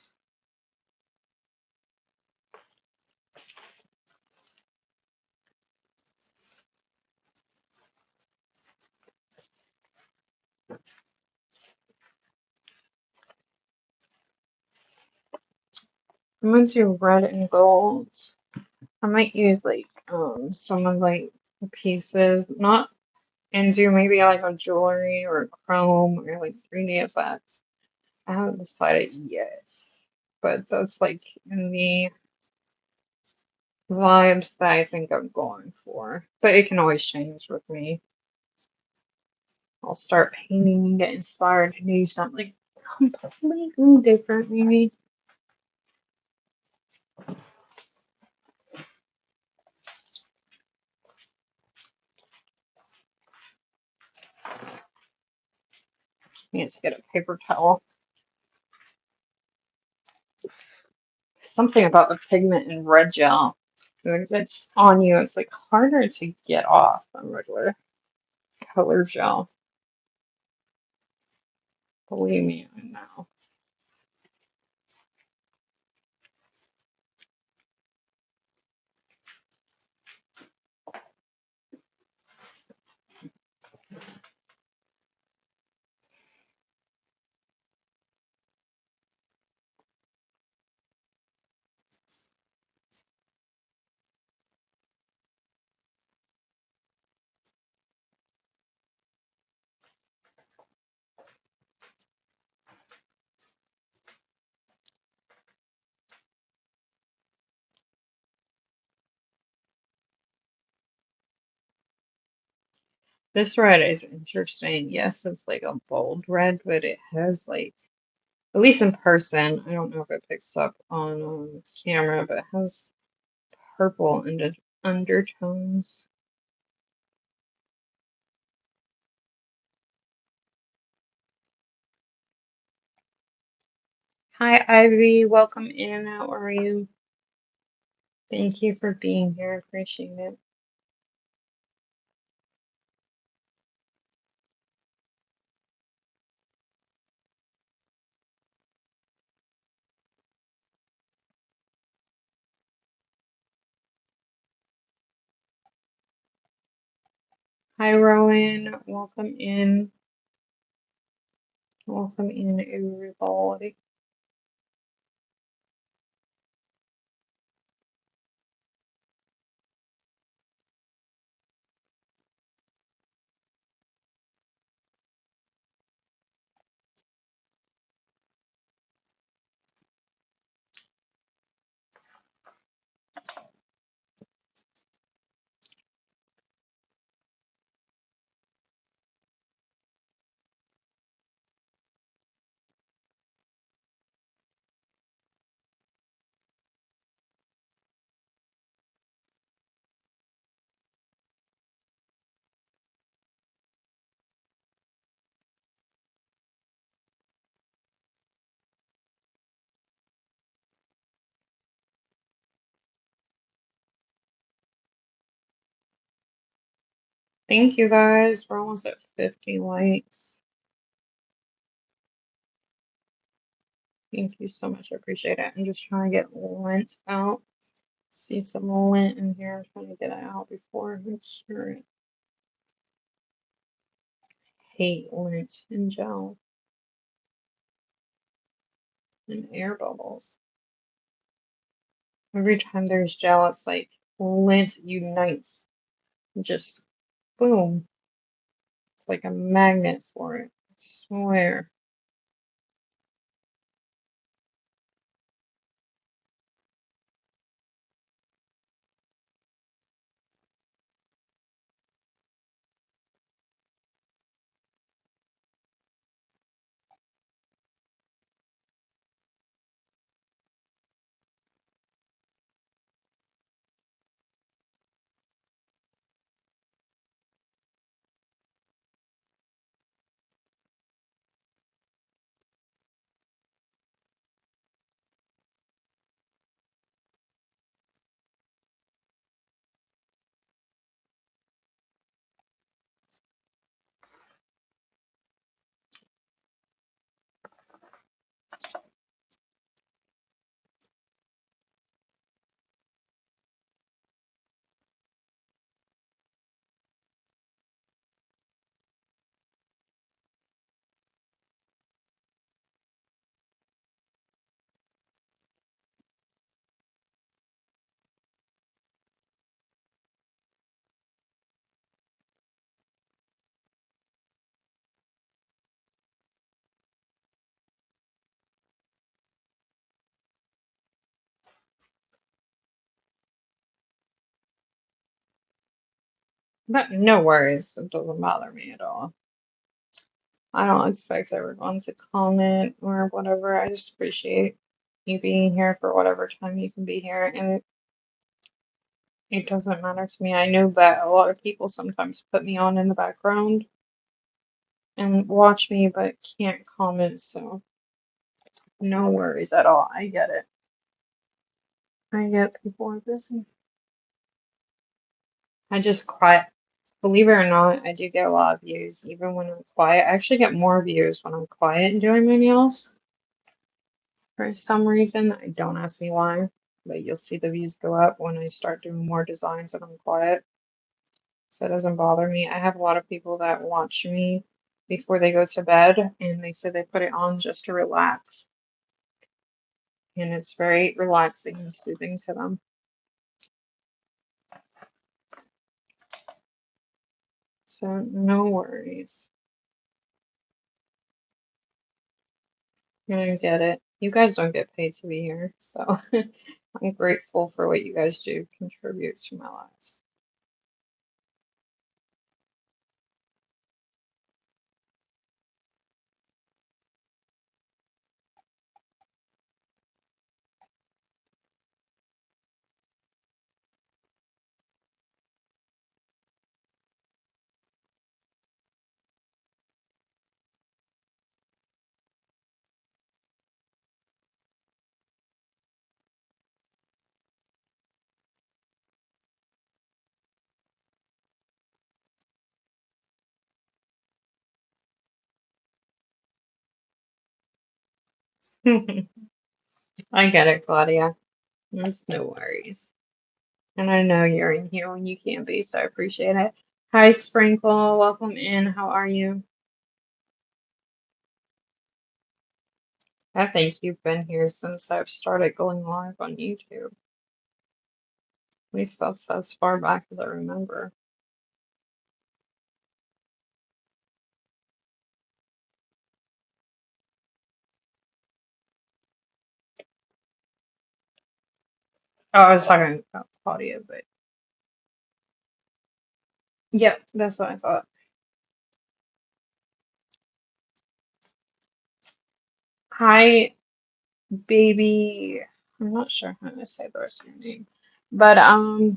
I'm gonna do red and gold. I might use like some of like the pieces, not and do maybe like a jewelry or chrome or like 3D effects. I haven't decided yet, but that's like in the vibes that I think I'm going for. But it can always change with me. I'll start painting and get inspired to do something completely different, maybe. Need to get a paper towel. Something about the pigment in red gel. When it's on you, it's like harder to get off than regular color gel. Believe me, I know. This red is interesting. Yes, it's like a bold red, but it has like, at least in person, I don't know if it picks up on camera, but it has purple undertones. Hi, Ivy. Welcome in. How are you? Thank you for being here. Appreciate it. Hi, Rowan. Welcome in. Welcome in, everybody. Thank you guys. We're almost at 50 likes. Thank you so much. I appreciate it. I'm just trying to get lint out. See some lint in here. I'm trying to get it out before I cure it. Hate lint and gel and air bubbles. Every time there's gel, it's like lint unites. Just boom. It's like a magnet for it. I swear. But no worries. It doesn't bother me at all. I don't expect everyone to comment or whatever. I just appreciate you being here for whatever time you can be here. And it doesn't matter to me. I know that a lot of people sometimes put me on in the background and watch me, but can't comment. So no worries at all. I get it. I get people are busy. I just quiet. Believe it or not, I do get a lot of views even when I'm quiet. I actually get more views when I'm quiet and doing my nails. For some reason, I don't ask me why, but you'll see the views go up when I start doing more designs when I'm quiet. So it doesn't bother me. I have a lot of people that watch me before they go to bed and they say they put it on just to relax. And it's very relaxing and soothing to them. So no worries. I get it. You guys don't get paid to be here, so I'm grateful for what you guys do contribute to my lives. I get it, Claudia. There's no worries. And I know you're in here when you can't be, so I appreciate it. Hi, Sprinkle. Welcome in. How are you? I think you've been here since I've started going live on YouTube. At least that's as far back as I remember. Oh, I was talking about Claudia, but yep, that's what I thought. Hi, baby. I'm not sure how to say the rest of your name, but kind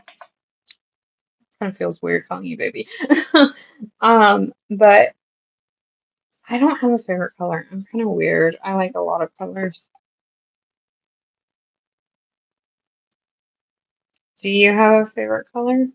of feels weird calling you baby. But I don't have a favorite color. I'm kind of weird. I like a lot of colors. Do you have a favorite color?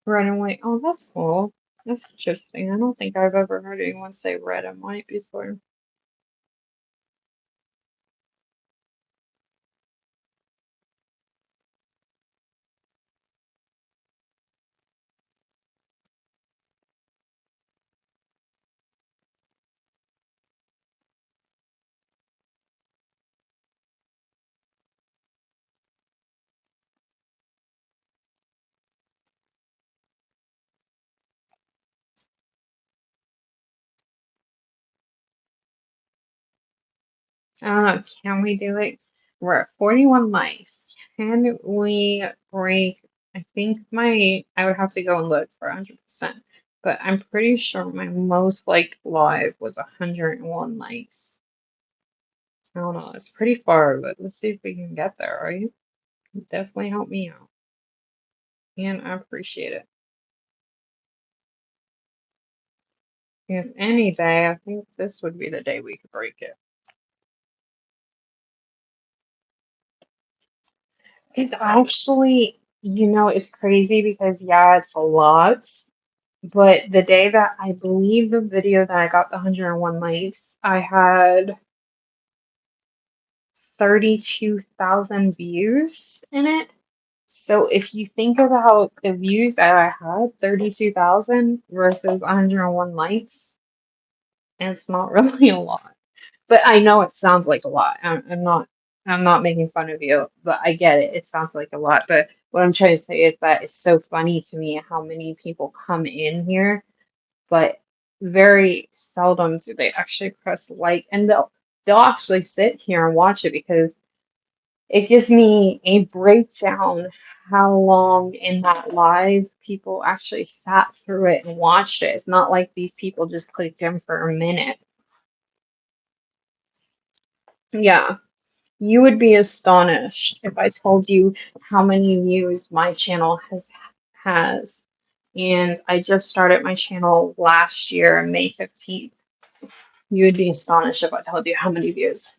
Red and white. Oh, that's cool. That's interesting. I don't think I've ever heard anyone say red and white before. Can we do it? We're at 41 likes. Can we break? I think I would have to go and look for 100%, but I'm pretty sure my most liked live was 101 likes. I don't know, it's pretty far, but let's see if we can get there, all right? Definitely help me out. And I appreciate it. If any day, I think this would be the day we could break it. It's actually, it's crazy because, yeah, it's a lot. But the day that I believe the video that I got the 101 likes, I had 32,000 views in it. So if you think about the views that I had, 32,000 versus 101 likes, it's not really a lot. But I know it sounds like a lot. I'm not making fun of you, but I get it. It sounds like a lot. But what I'm trying to say is that it's so funny to me how many people come in here, but very seldom do they actually press like, and they'll actually sit here and watch it because it gives me a breakdown how long in that live people actually sat through it and watched it. It's not like these people just clicked in for a minute. Yeah, you would be astonished if I told you how many views my channel has. And I just started my channel last year, May 15th. You would be astonished if I told you how many views.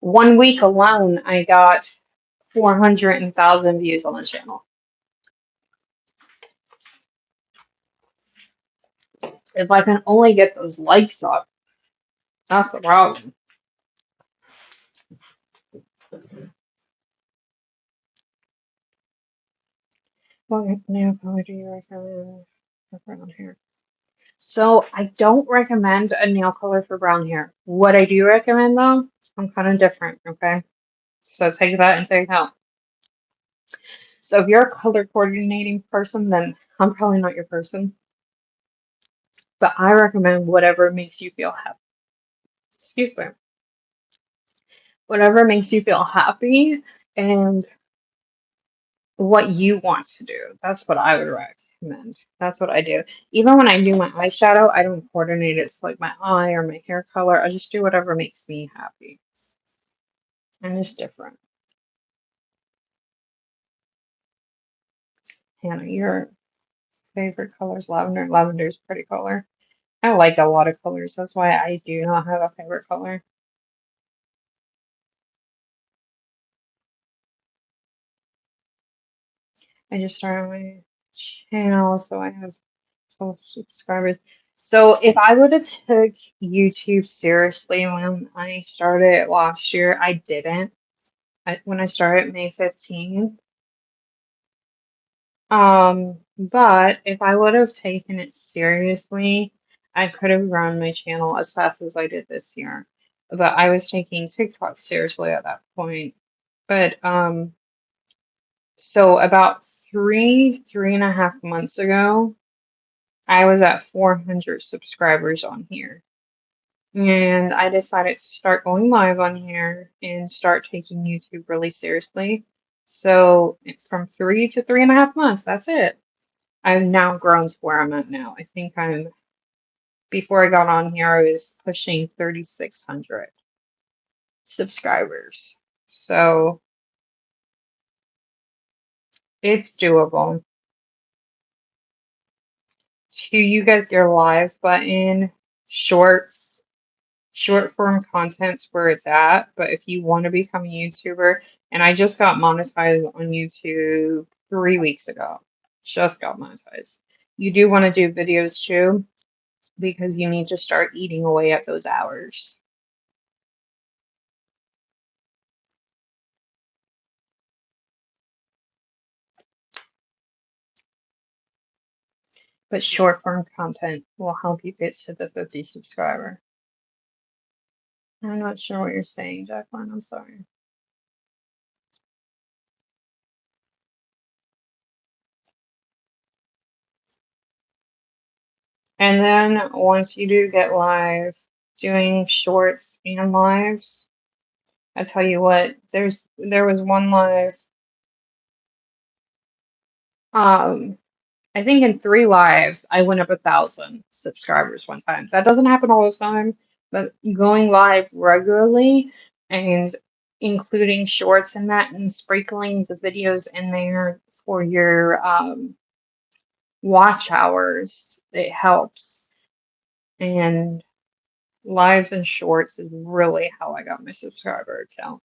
1 week alone, I got 400,000 views on this channel. If I can only get those likes up, that's the problem. What nail color do you recommend for brown hair? So I don't recommend a nail color for brown hair. What I do recommend though, I'm kind of different, okay? So take that into account. So if you're a color coordinating person, then I'm probably not your person. But I recommend whatever makes you feel happy. Excuse me. Whatever makes you feel happy and what you want to do. That's what I would recommend. That's what I do. Even when I do my eyeshadow, I don't coordinate it to like my eye or my hair color. I just do whatever makes me happy. And it's different. Hannah, Favorite colors, lavender. Lavender is a pretty color. I like a lot of colors. That's why I do not have a favorite color. I just started my channel, so I have 12 subscribers. So if I would have took YouTube seriously when I started last year, I didn't. When I started May 15th. But if I would have taken it seriously, I could have grown my channel as fast as I did this year. But I was taking TikTok seriously at that point. But so about 3.5 months ago, I was at 400 subscribers on here. And I decided to start going live on here and start taking YouTube really seriously. So from 3 to 3.5 months, that's it. I've now grown to where I'm at now. I think before I got on here, I was pushing 3,600 subscribers. So it's doable. To you get your live button, shorts, short form content's where it's at. But if you want to become a YouTuber, and I just got monetized on YouTube 3 weeks ago, just got monetized. You do want to do videos too, because you need to start eating away at those hours. But short form content will help you get to the 50 subscriber. I'm not sure what you're saying, Jacqueline. I'm sorry. And then once you do get live, doing shorts and lives, I tell you what, there was one live, um, I think in 3 lives, I went up 1,000 subscribers one time. That doesn't happen all the time, but going live regularly and including shorts in that and sprinkling the videos in there for your watch hours, it helps. And lives and shorts is really how I got my subscriber count.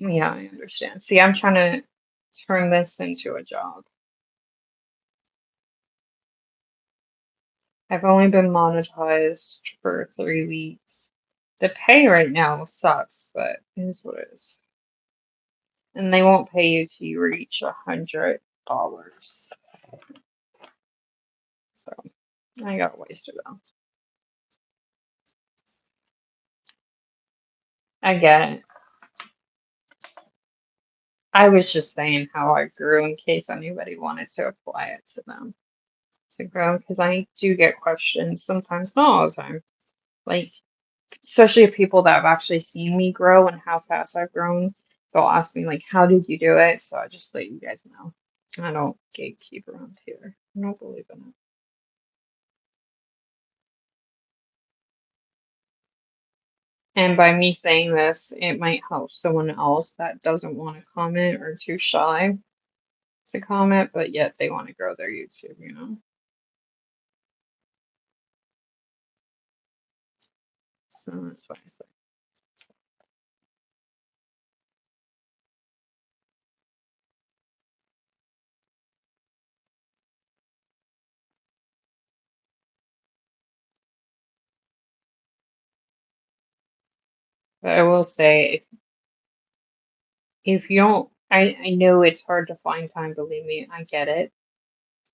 Yeah, I understand. See, I'm trying to turn this into a job. I've only been monetized for 3 weeks. The pay right now sucks, but it is what it is. And they won't pay you till you reach $100. So I got a ways to go. I get it. I was just saying how I grew in case anybody wanted to apply it to them to grow, because I do get questions sometimes, not all the time. Like, especially if people that have actually seen me grow and how fast I've grown, they'll ask me like, "How did you do it?" So I just let you guys know. I don't gatekeep around here. I don't believe in it. And by me saying this, it might help someone else that doesn't want to comment or too shy to comment, but yet they want to grow their YouTube, you know? So that's what I say. But I will say, if you don't, I know it's hard to find time, believe me, I get it.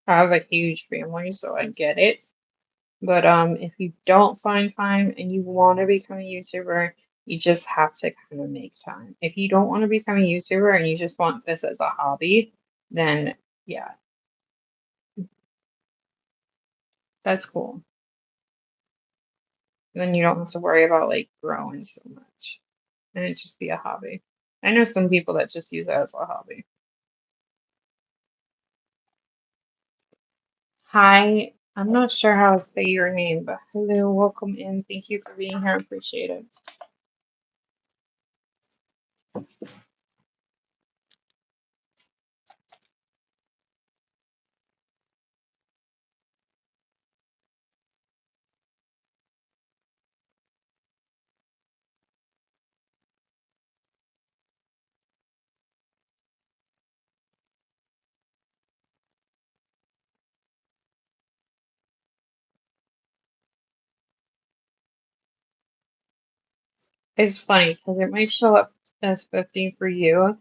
I have a huge family, so I get it. But if you don't find time and you want to become a YouTuber, you just have to kind of make time. If you don't want to become a YouTuber and you just want this as a hobby, then yeah, that's cool. Then you don't have to worry about like growing so much. And it just be a hobby. I know some people that just use it as a hobby. Hi, I'm not sure how to say your name, but hello, welcome in. Thank you for being here. I appreciate it. It's funny because it might show up as 50 for you,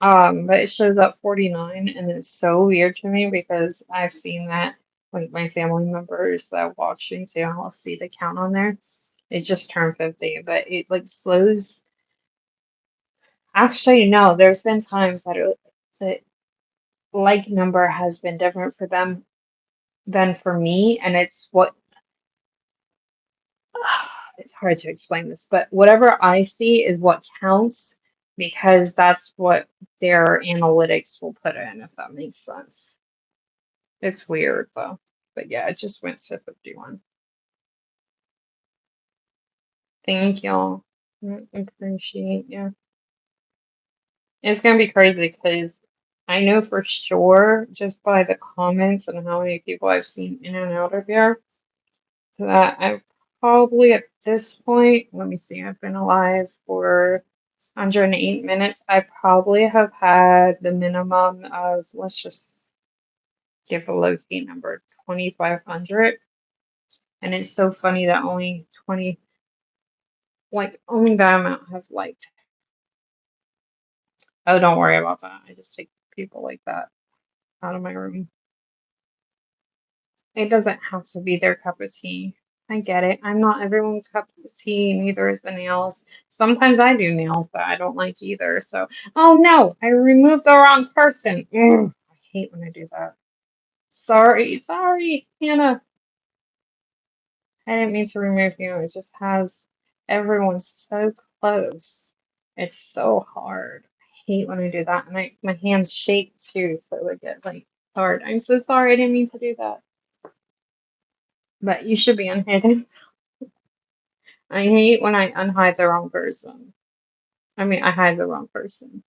but it shows up 49, and it's so weird to me because I've seen that, like my family members that watch me too, I'll see the count on there. It just turned 50, but it like slows. Actually, no, there's been times that the like number has been different for them than for me, and it's what it's hard to explain this, but whatever I see is what counts because that's what their analytics will put in, if that makes sense. It's weird though. But yeah, it just went to 51. Thank y'all. Appreciate you. It's gonna be crazy because I know for sure just by the comments and how many people I've seen in and out of here that I've probably at this point, let me see, I've been alive for 108 minutes. I probably have had the minimum of, let's just give a low key number, 2,500. And it's so funny that only 20, like, only that amount have liked. Oh, don't worry about that. I just take people like that out of my room. It doesn't have to be their cup of tea. I get it. I'm not everyone's cup of tea, neither is the nails. Sometimes I do nails that I don't like either. So, oh no, I removed the wrong person. Ugh, I hate when I do that. Sorry, Hannah. I didn't mean to remove you. It just has everyone so close. It's so hard. I hate when I do that. And my hands shake too, so it gets like hard. I'm so sorry. I didn't mean to do that. But you should be unhidden. I hate when I unhide the wrong person. I mean, I hide the wrong person.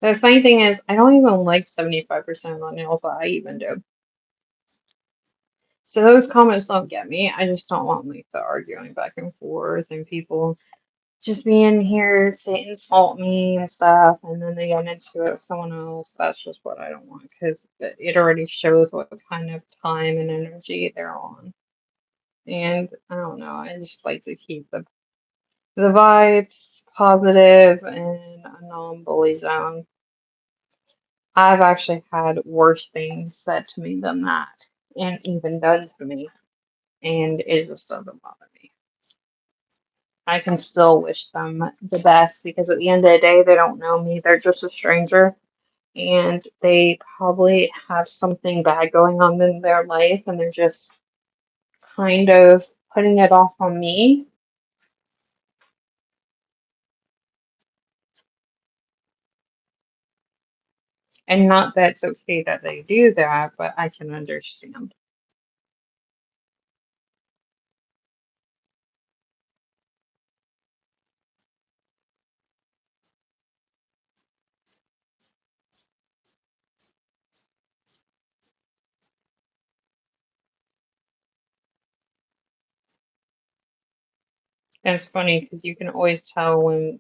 The funny thing is, I don't even like 75% of the nails that I even do. So those comments don't get me. I just don't want like the arguing back and forth and people just being here to insult me and stuff, and then they get into it with someone else. That's just what I don't want because it already shows what kind of time and energy they're on. And I don't know, I just like to keep the vibes positive and a non-bully zone. I've actually had worse things said to me than that, and even done to me, and it just doesn't bother me. I can still wish them the best because at the end of the day, they don't know me. They're just a stranger, and they probably have something bad going on in their life, and they're just kind of putting it off on me. And not that it's okay that they do that, but I can understand. And it's funny because you can always tell when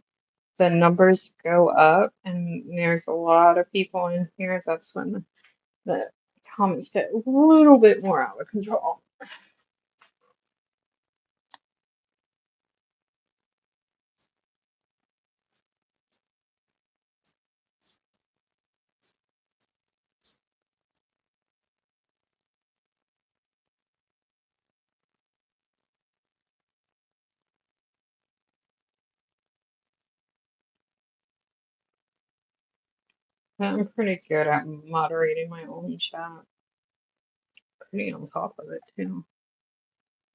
the numbers go up and there's a lot of people in here, that's when the comments get a little bit more out of control. I'm pretty good at moderating my own chat. Pretty on top of it too.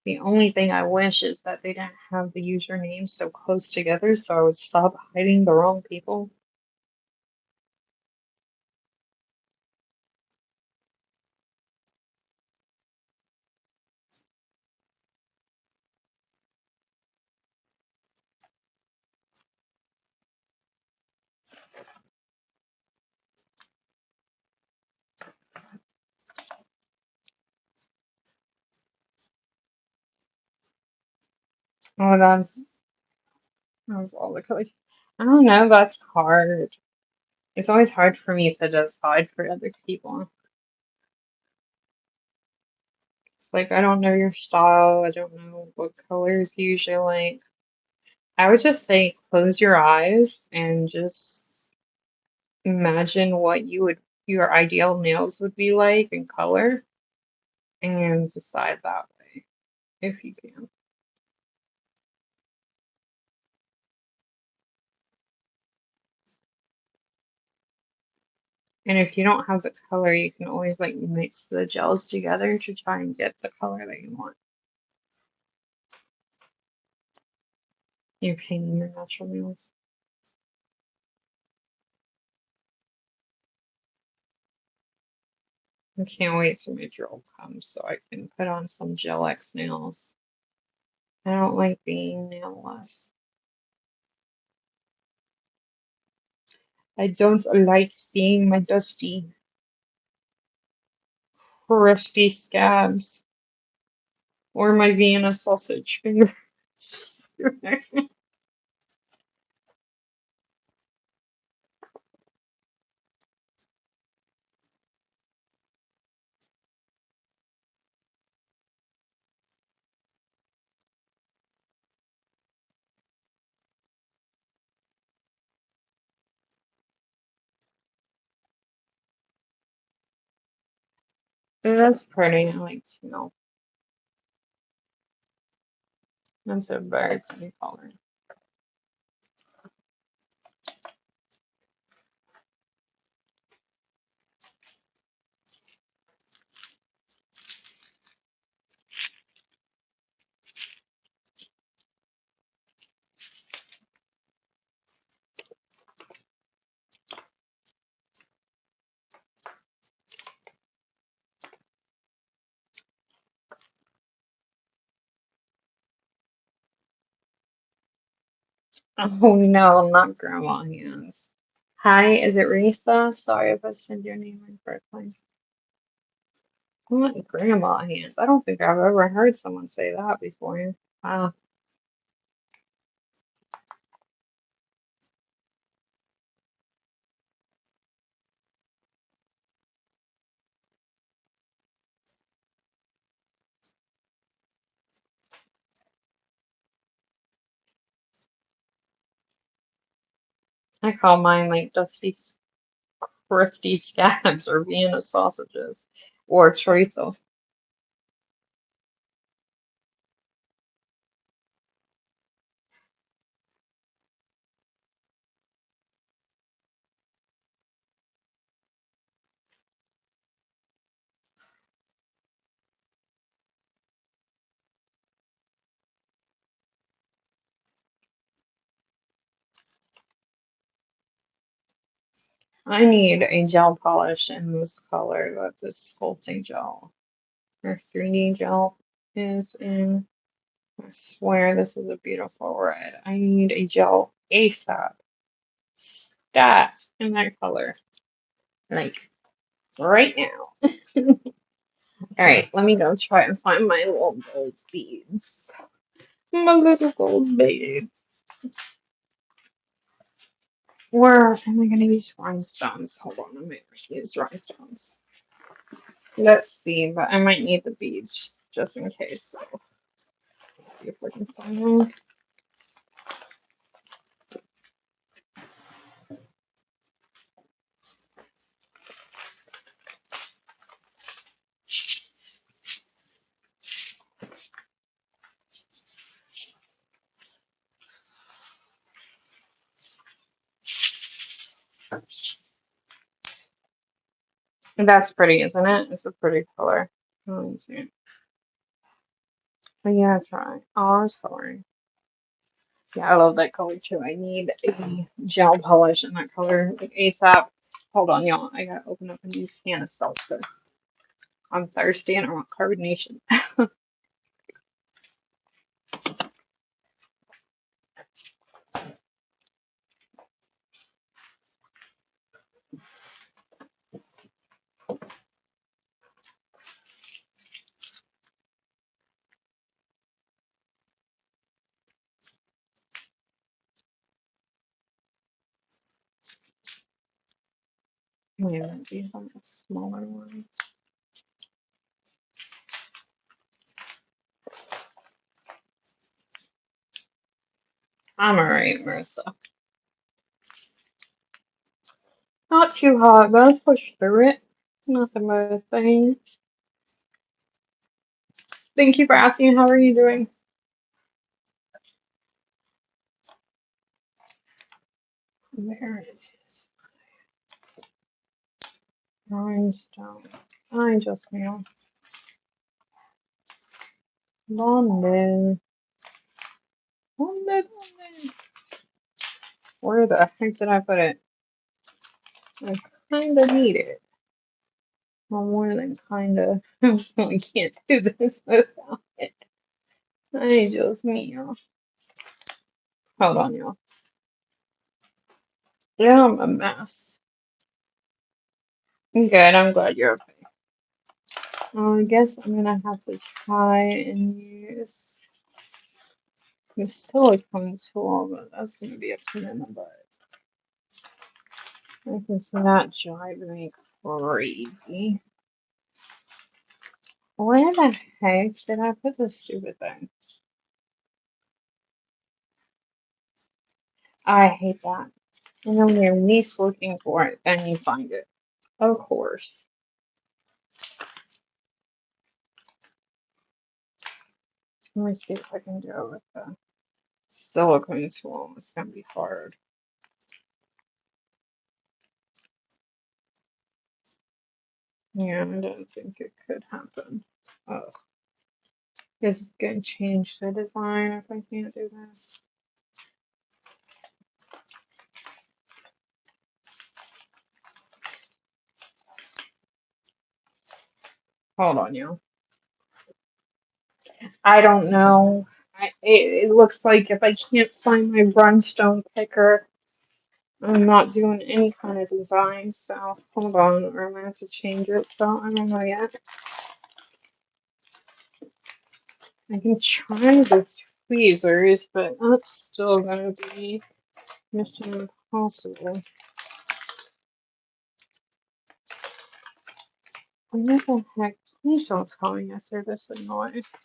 The only thing I wish is that they didn't have the usernames so close together so I would stop hiding the wrong people. Oh, that's all the colors. I don't know, that's hard. It's always hard for me to decide for other people. Like, I don't know your style. I don't know what colors you usually like. I would just say close your eyes and just imagine what your ideal nails would be like in color and decide that way if you can. And if you don't have the color, you can always like mix the gels together to try and get the color that you want. You're painting your natural nails. I can't wait till my drill comes so I can put on some Gel X nails. I don't like being nailless. I don't like seeing my dusty, crusty scabs or my Vienna sausage fingers. That's pretty. I like to know. That's a very pretty color. Oh no, not grandma hands. Hi, is it Risa? Sorry if I said your name incorrectly. What grandma hands? I don't think I've ever heard someone say that before. Wow. I call mine like dusty, crusty scabs or Vienna sausages or chorizo. I need a gel polish in this color that this sculpting gel or 3D gel is in. I swear this is a beautiful red. I need a gel ASAP. Stat in that color. Like right now. Alright, let me go try and find my little gold beads. My little gold beads. Or am I gonna use rhinestones? Hold on, I might use rhinestones. Let's see, but I might need the beads just in case. So let's see if we can find them. That's pretty, isn't it? It's a pretty color. Let me see. But yeah, try. Oh, sorry. Yeah, I love that color too. I need a gel polish in that color, like ASAP. Hold on, y'all. I gotta open up a new can of seltzer. I'm thirsty and I want carbonation. Yeah, these are the smaller ones. I'm alright, Marissa. Not too hot, but I'll push through it. Nothing but a thing. Thank you for asking. How are you doing? There it is. Rhinestone. I just know. London. London, London. Where the heck did I put it? I kinda need it. Well, more than kinda. I can't do this without it. I just know. Hold on, y'all. Yeah, I'm a mess. I'm good. I'm glad you're okay. I guess I'm gonna have to try and use the silicone tool, but that's gonna be a pain in the butt. Because that drive me crazy. Where the heck did I put this stupid thing? I hate that. And then when you're least looking for it, then you find it. Of course. Let me see if I can do it with the silicone tool. It's gonna be hard. Yeah, I don't think it could happen. Ugh. This is gonna change the design if I can't do this. Hold on, you. I don't know. It looks like if I can't find my rhinestone picker, I'm not doing any kind of design. So hold on, or I'm gonna have to change it. So I don't know yet. I can try the tweezers, but that's still gonna be mission impossible. What the heck? Please don't tell me I threw this in noise.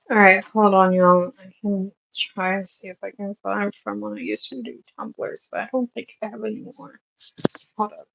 Alright, hold on, y'all. I can try to see if I can find from when I used to do tumblers, but I don't think I have any more. Hold up.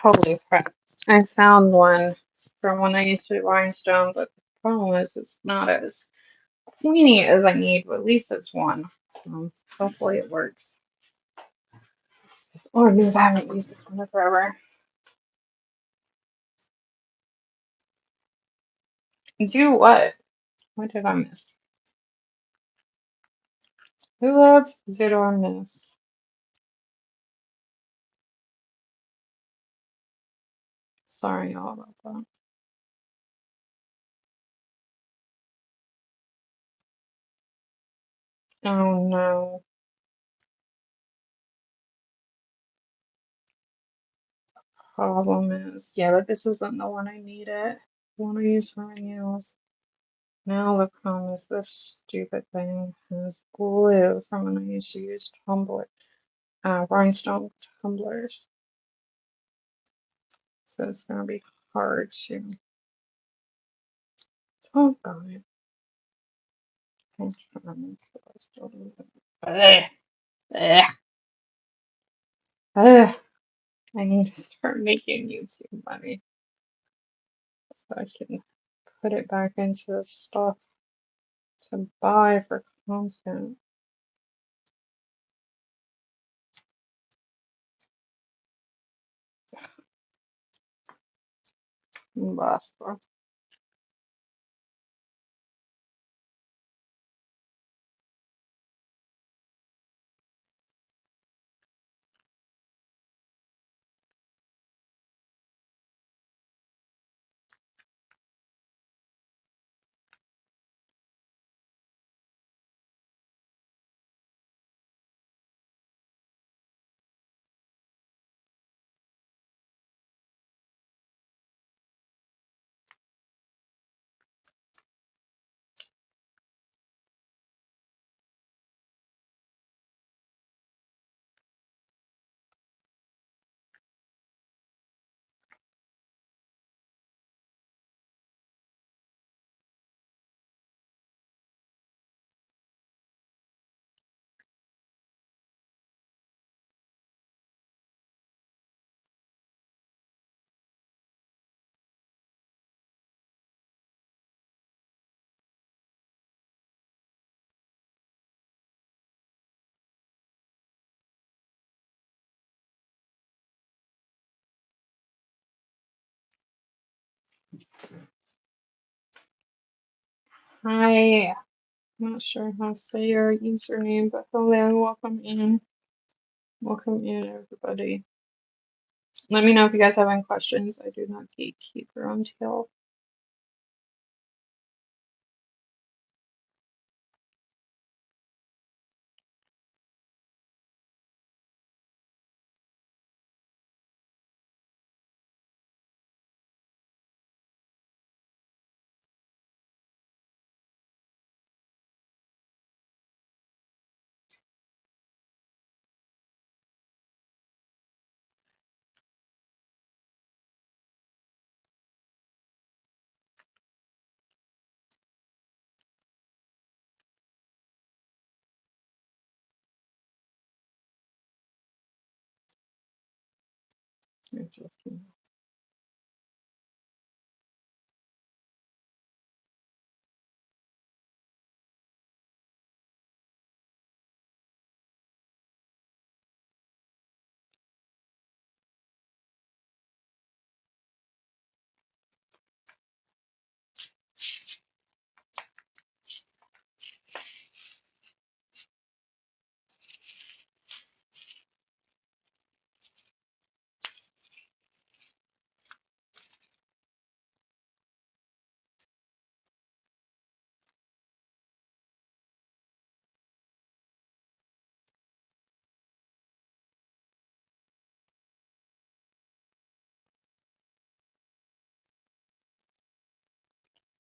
Holy crap. I found one from when I used to do rhinestone, but the problem is it's not as pointy as I need, but at least it's one. Hopefully it works. Oh, news I haven't used this one in forever. Do what? What did I miss? Who else did I miss? Sorry all about that. Oh no. Problem is, yeah, but this isn't the one I needed. The one I use for my nails. Now the problem is this stupid thing has glue from when I used to use rhinestone tumblers. So it's gonna be hard to. Oh god. Ugh, ugh, ugh. I need to start making YouTube money so I can put it back into the stuff to buy for content. Basta. Hi. I'm not sure how to say your username, but hello, welcome in. Welcome in, everybody. Let me know if you guys have any questions. I do not gatekeep your own tail.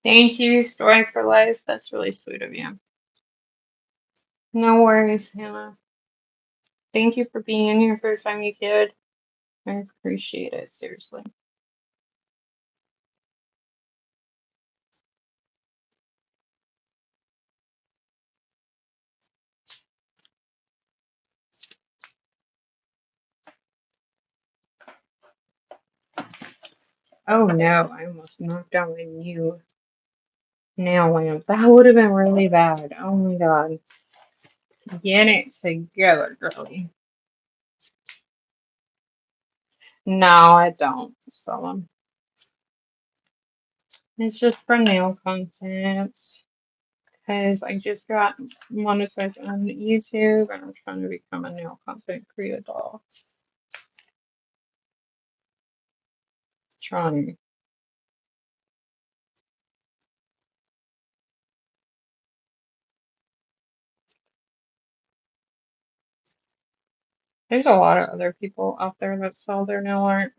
Thank you, Story for Life. That's really sweet of you. No worries, Hannah. Thank you for being in here first time you could. I appreciate it, seriously. Oh no, I almost knocked down my new nail lamp. That would have been really bad. Oh my god. Get it together, girlie. No, I don't sell them. It's just for nail content. Because I just got monetized on YouTube and I'm trying to become a nail content creator. Trying. There's a lot of other people out there that sell their nail art.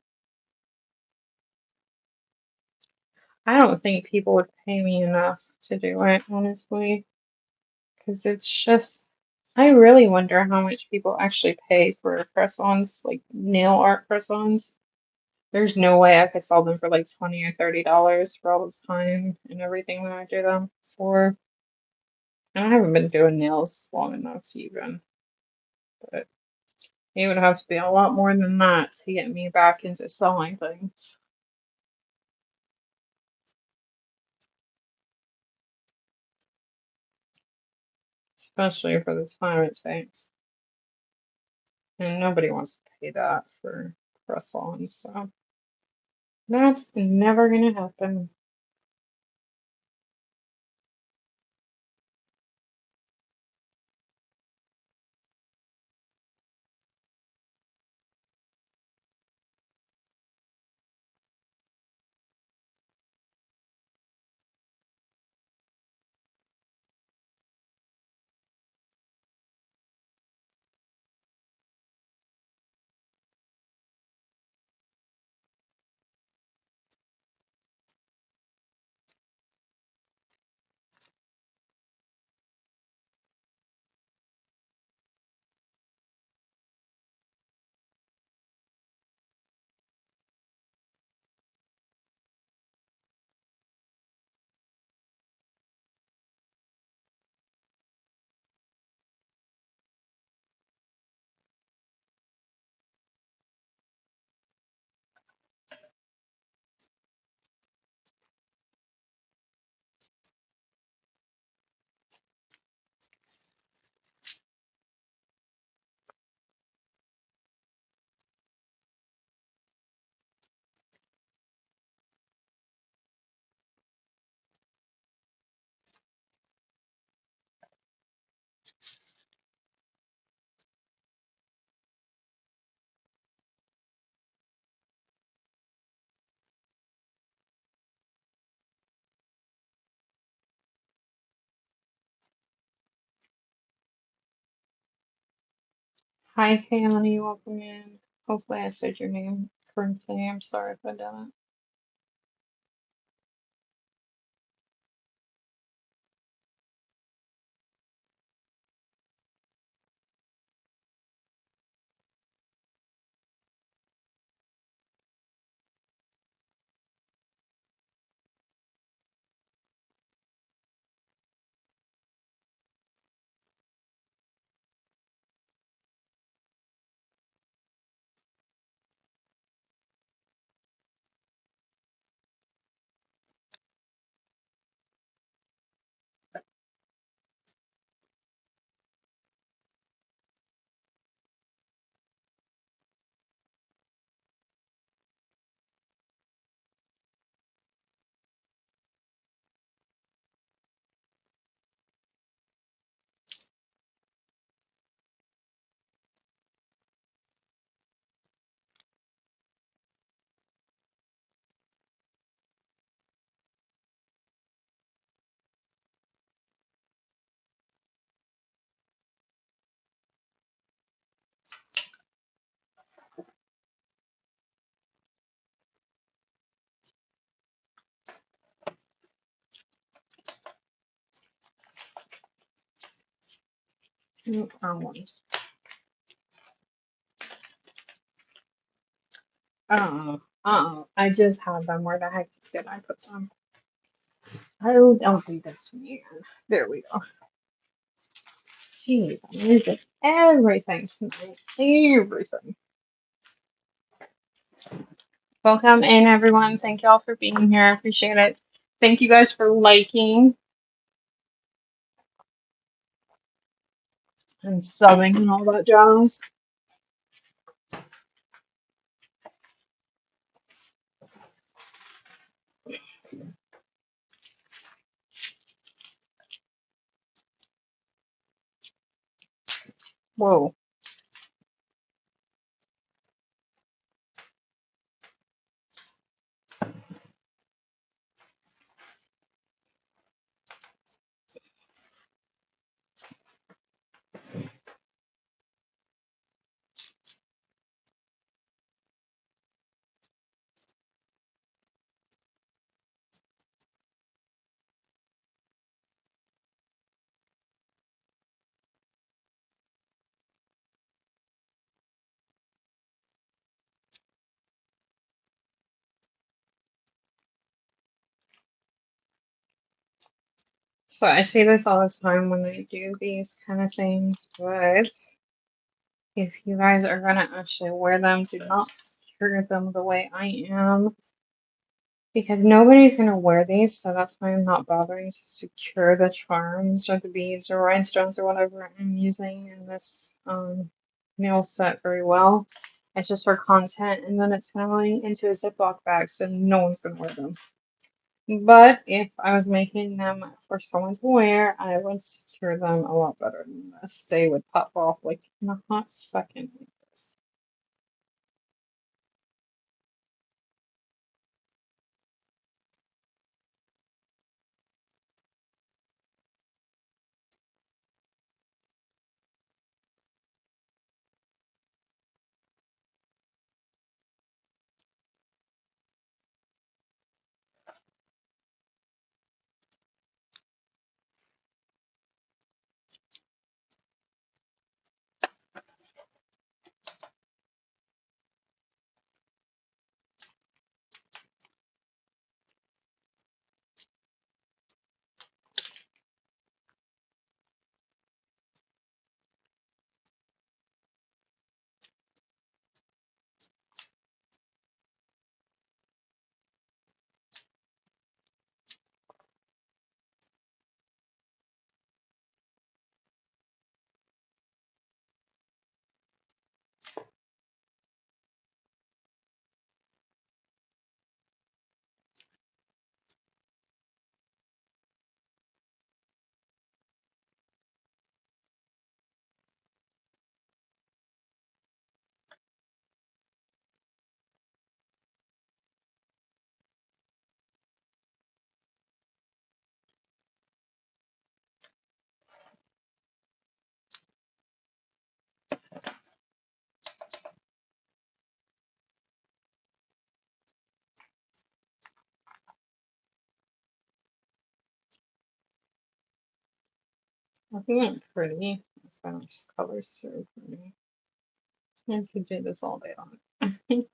I don't think people would pay me enough to do it, honestly. Because it's just, I really wonder how much people actually pay for press-ons, like nail art press-ons. There's no way I could sell them for like 20 or $30 for all the time and everything that I do them for. And I haven't been doing nails long enough to even, but it would have to be a lot more than that to get me back into selling things, especially for the time it takes. And nobody wants to pay that for press-ons, so that's never gonna happen. Hi, Keone, welcome in. Hopefully I said your name correctly. I'm sorry if I didn't. Nope, wrong ones. I just had them. Where the heck did I put them? Oh, don't do this to me again. There we go. Jeez, I'm losing everything tonight. Everything. Welcome in, everyone. Thank y'all for being here. I appreciate it. Thank you guys for liking and subbing and all that jazz. Whoa. So I say this all the time when I do these kind of things, but if you guys are gonna actually wear them, do not secure them the way I am. Because nobody's gonna wear these, so that's why I'm not bothering to secure the charms or the beads or rhinestones or whatever I'm using in this nail set very well. It's just for content, and then it's going into a Ziploc bag, so no one's gonna wear them. But if I was making them for someone to wear, I would secure them a lot better than this. They would pop off like in a hot second like this. I think I'm pretty. I find this color so pretty. I could do this all day long.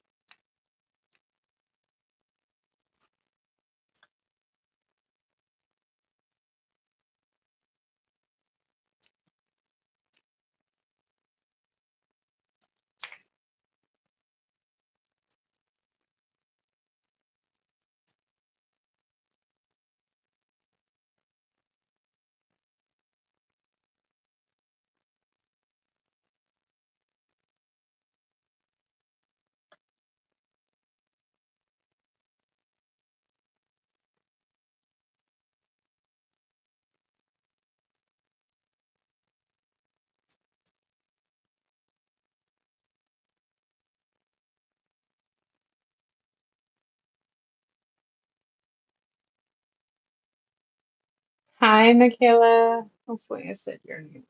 Hi, Michaela. Hopefully I said your name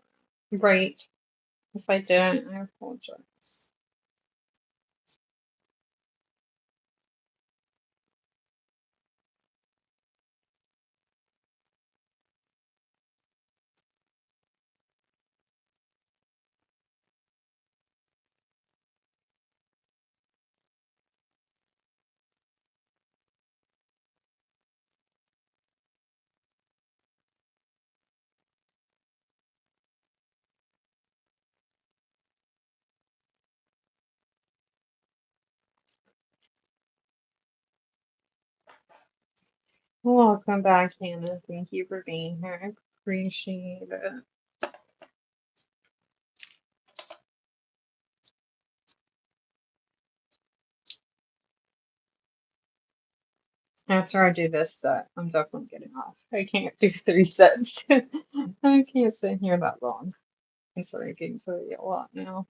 right. If I didn't, I apologize. Welcome back, Hannah. Thank you for being here. I appreciate it. After I do this set, I'm definitely getting off. I can't do 3 sets. I can't sit here that long. I'm sorry, getting to a lot now.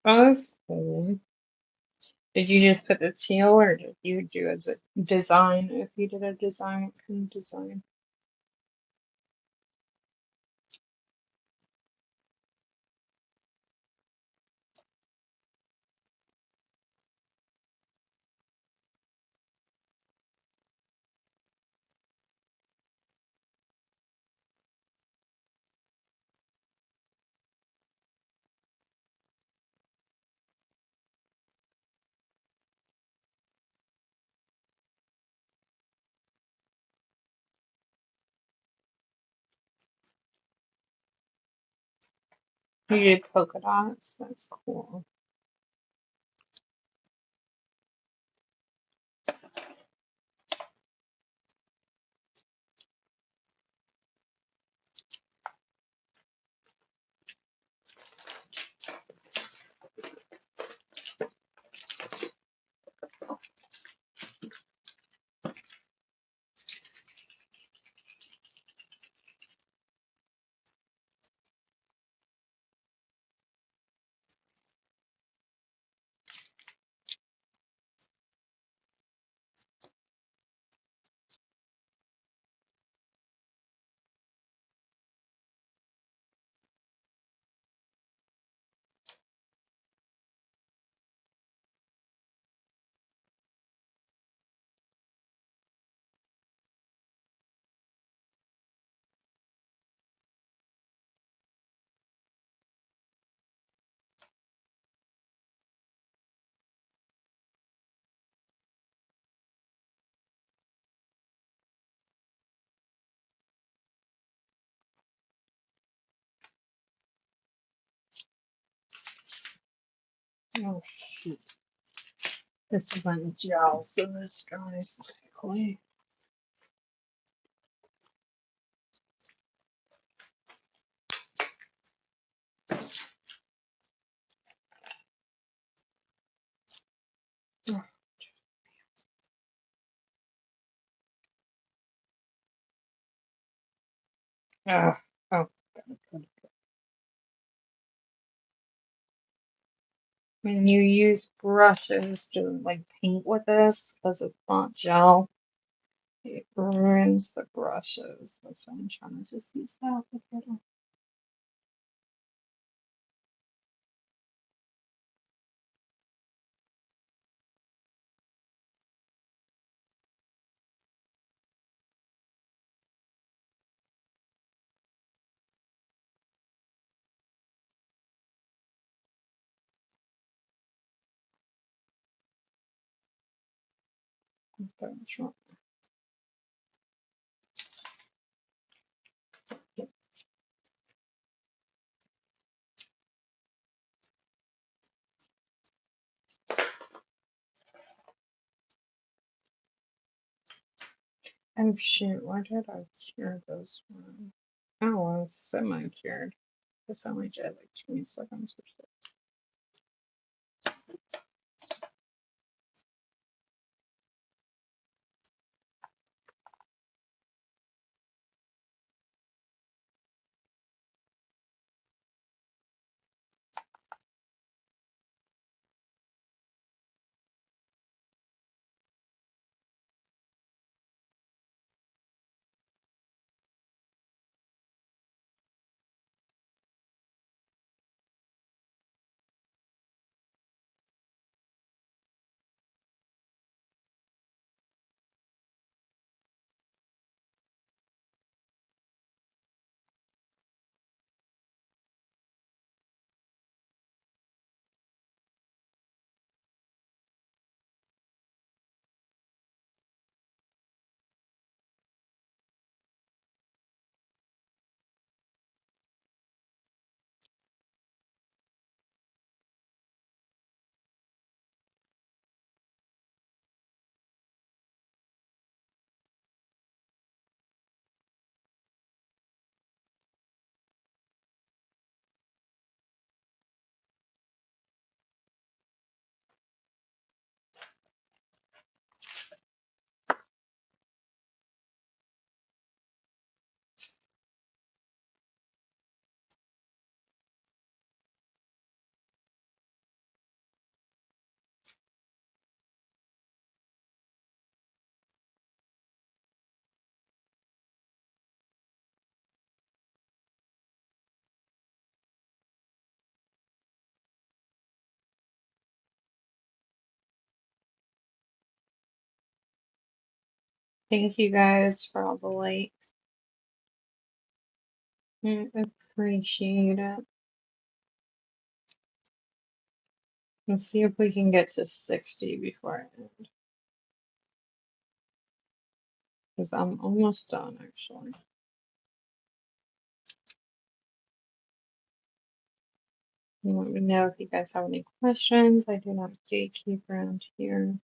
Oh, that's cool. Did you just put the teal, or did you do as a design? If you did a design, what kind of design? You did polka dots. That's cool. Oh shoot. This is on gel, so this dries quickly. Ah, oh, good. When you use brushes to like paint with this, because it's not gel, it ruins the brushes. That's why I'm trying to just use that with it. That's right. Oh shoot, why did I cure this one? Oh, well, it's semi-cured. Guess I only did like 20 seconds or so. Thank you guys for all the likes. I appreciate it. Let's see if we can get to 60 before I end. Because I'm almost done, actually. Let me know if you guys have any questions. I do not gatekeep around here.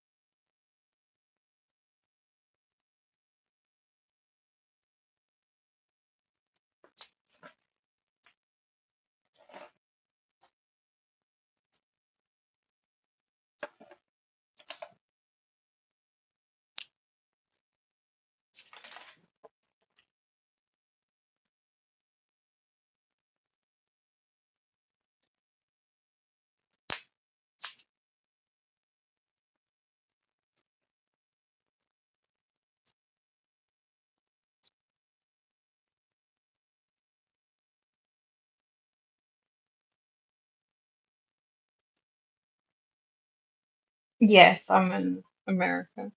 Yes, I'm in America.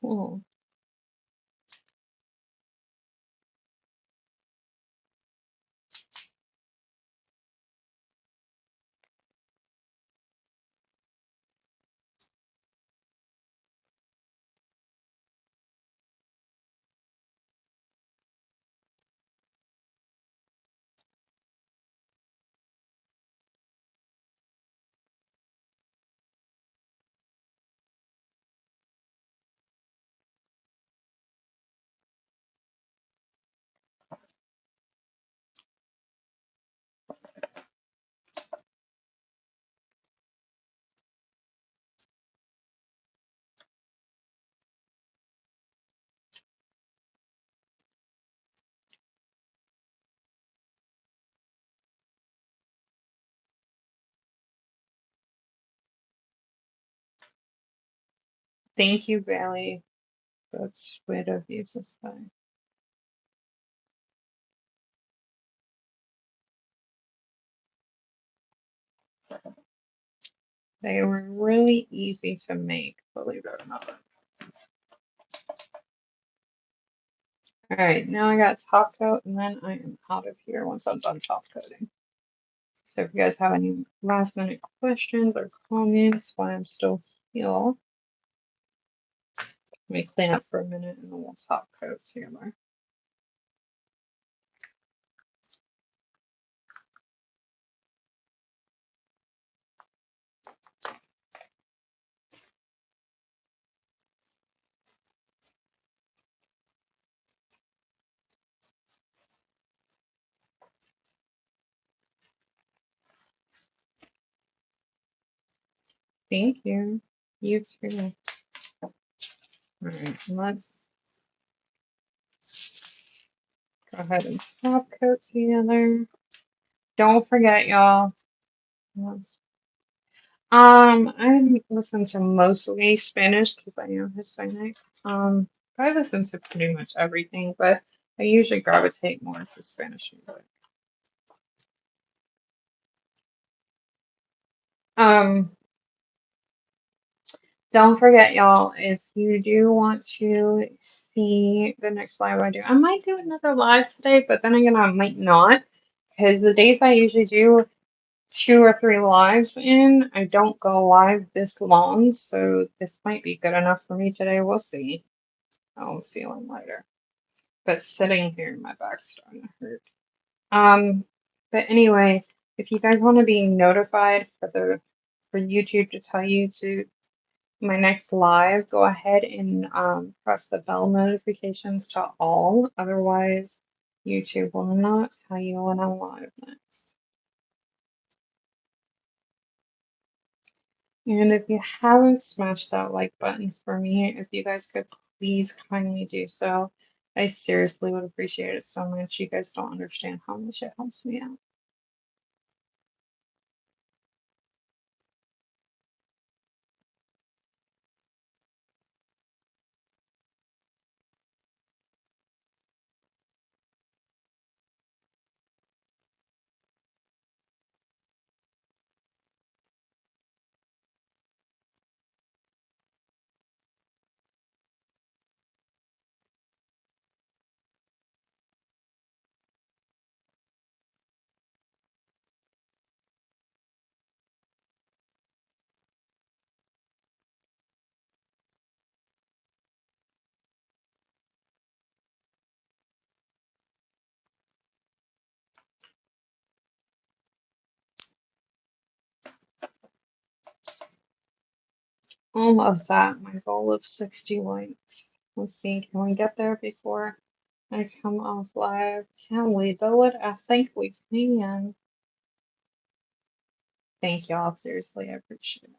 Cool. Thank you, Bailey. That's sweet of you to say. They were really easy to make, believe it or not. All right, now I got top coat, and then I am out of here once I'm done top coating. So if you guys have any last minute questions or comments while I'm still here, let me clean up for a minute and then we'll top coat together. Thank you. You too. All right, let's go ahead and top coat together. Don't forget, y'all. I listen to mostly Spanish because I am Hispanic. I listen to pretty much everything, but I usually gravitate more to Spanish music. Um, don't forget, y'all, if you do want to see the next live I do, I might do another live today, but then again, I might not, because the days I usually do 2 or 3 lives in, I don't go live this long, so this might be good enough for me today. We'll see how I'm feeling later. But sitting here, my back's starting to hurt. But anyway, if you guys want to be notified for YouTube to tell you to my next live, go ahead and press the bell notifications to all. Otherwise, YouTube will not tell you when I'm live next. And if you haven't smashed that like button for me, if you guys could please kindly do so, I seriously would appreciate it so much. You guys don't understand how much it helps me out. Almost at my goal of 60 likes. Let's see, can we get there before I come off live? Can we do it? I think we can. Thank y'all, seriously, I appreciate it.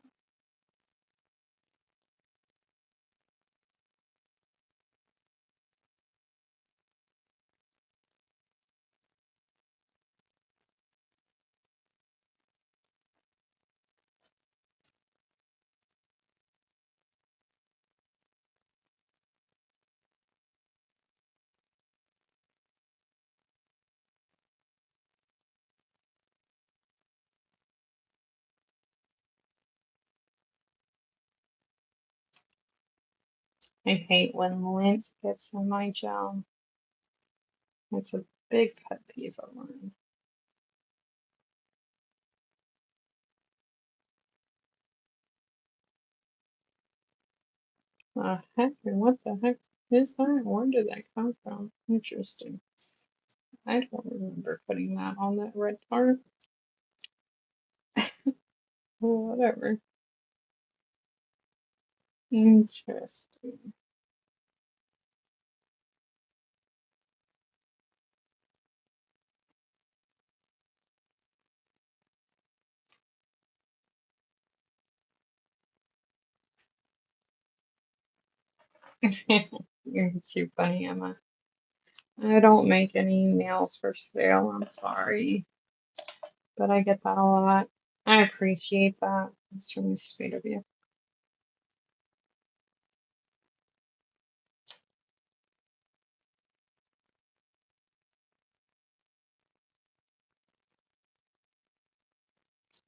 I hate when lint gets in my gel. It's a big pet peeve of mine. Heck, and what the heck is that? Where did that come from? Interesting. I don't remember putting that on that red part. Oh, whatever. Interesting. You're too funny, Emma. I don't make any nails for sale, I'm sorry, but I get that a lot. I appreciate that. It's really sweet of you.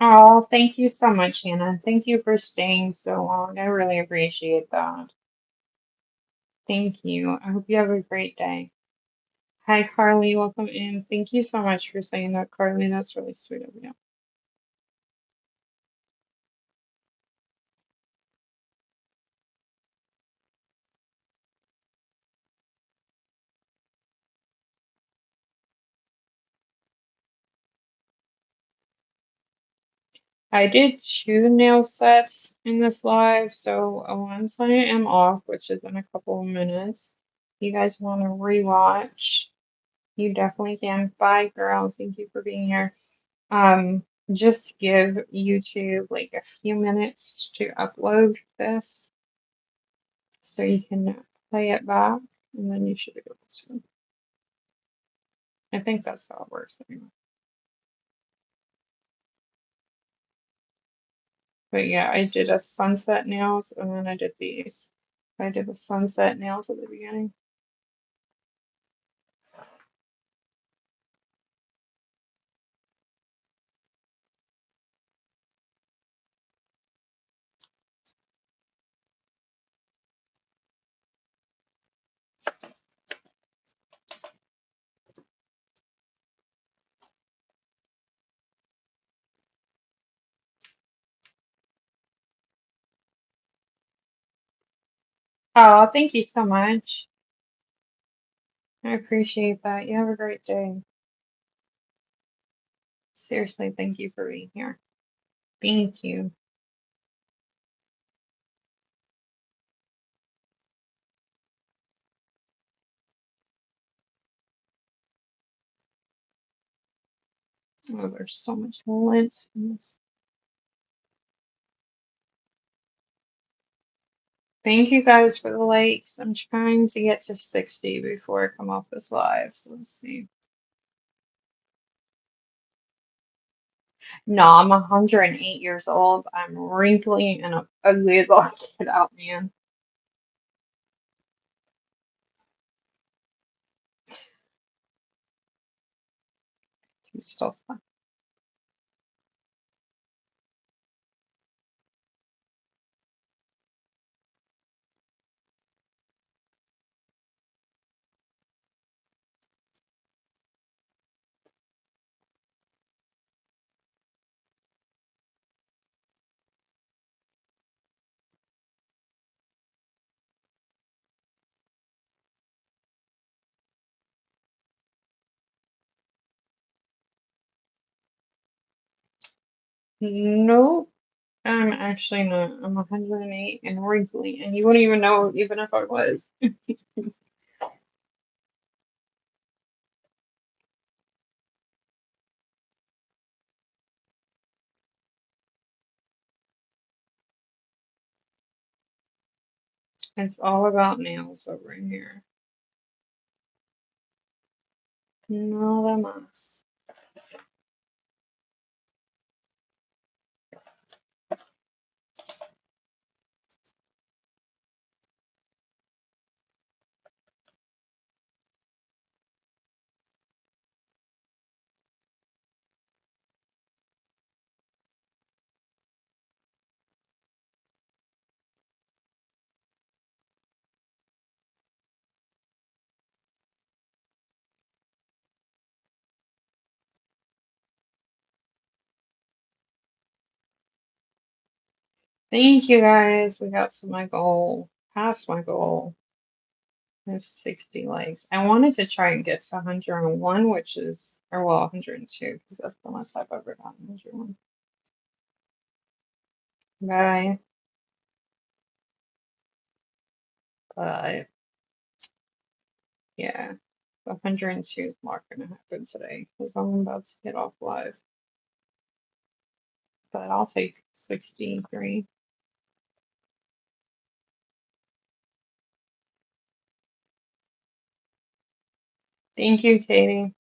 Oh, thank you so much, Hannah. Thank you for staying so long. I really appreciate that. Thank you. I hope you have a great day. Hi, Carly. Welcome in. Thank you so much for saying that, Carly. That's really sweet of you. I did two nail sets in this live, so once I am off, which is in a couple of minutes, you guys want to rewatch, you definitely can. Bye, girl. Thank you for being here. Just give YouTube like a few minutes to upload this so you can play it back, and then you should be able to. I think that's how it works anyway. But yeah, I did a sunset nails and then I did these. I did the sunset nails at the beginning. Oh, thank you so much. I appreciate that. You have a great day. Seriously, thank you for being here. Thank you. Oh, there's so much lint in this. Thank you guys for the likes. I'm trying to get to 60 before I come off this live, so let's see. No, I'm 108 years old. I'm wrinkly and I'm ugly as all get out, man. He's still fun. Nope, I'm actually not. I'm 108 and wrinkly, and you wouldn't even know even if I was. It's all about nails over in here. Nada más. Thank you guys. We got to my goal. Past my goal. There's 60 likes. I wanted to try and get to 101, which is, or well, 102, because that's the last I've ever gotten 101. Bye. But yeah, the 102 is not going to happen today because I'm about to get off live. But I'll take 63. Thank you, Katie.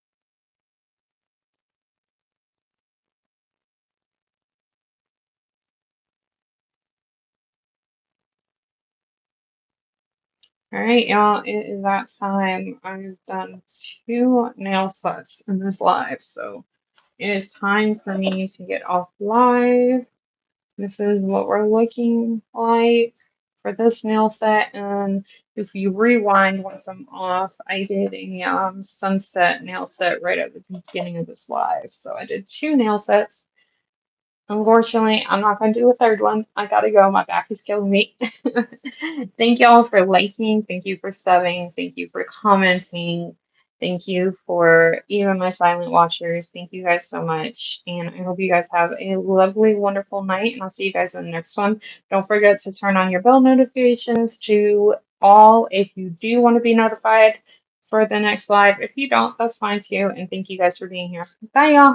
All right, y'all, it is that time. I've done 2 nail sets in this live, so it is time for me to get off live. This is what we're looking like for this nail set, and if you rewind once I'm off, I did a sunset nail set right at the beginning of this live. So I did 2 nail sets. Unfortunately, I'm not going to do a third one. I gotta go. My back is killing me. Thank y'all for liking. Thank you for subbing. Thank you for commenting. Thank you for even my silent watchers. Thank you guys so much. And I hope you guys have a lovely, wonderful night. And I'll see you guys in the next one. Don't forget to turn on your bell notifications to all if you do want to be notified for the next live. If you don't, that's fine too. And thank you guys for being here. Bye, y'all.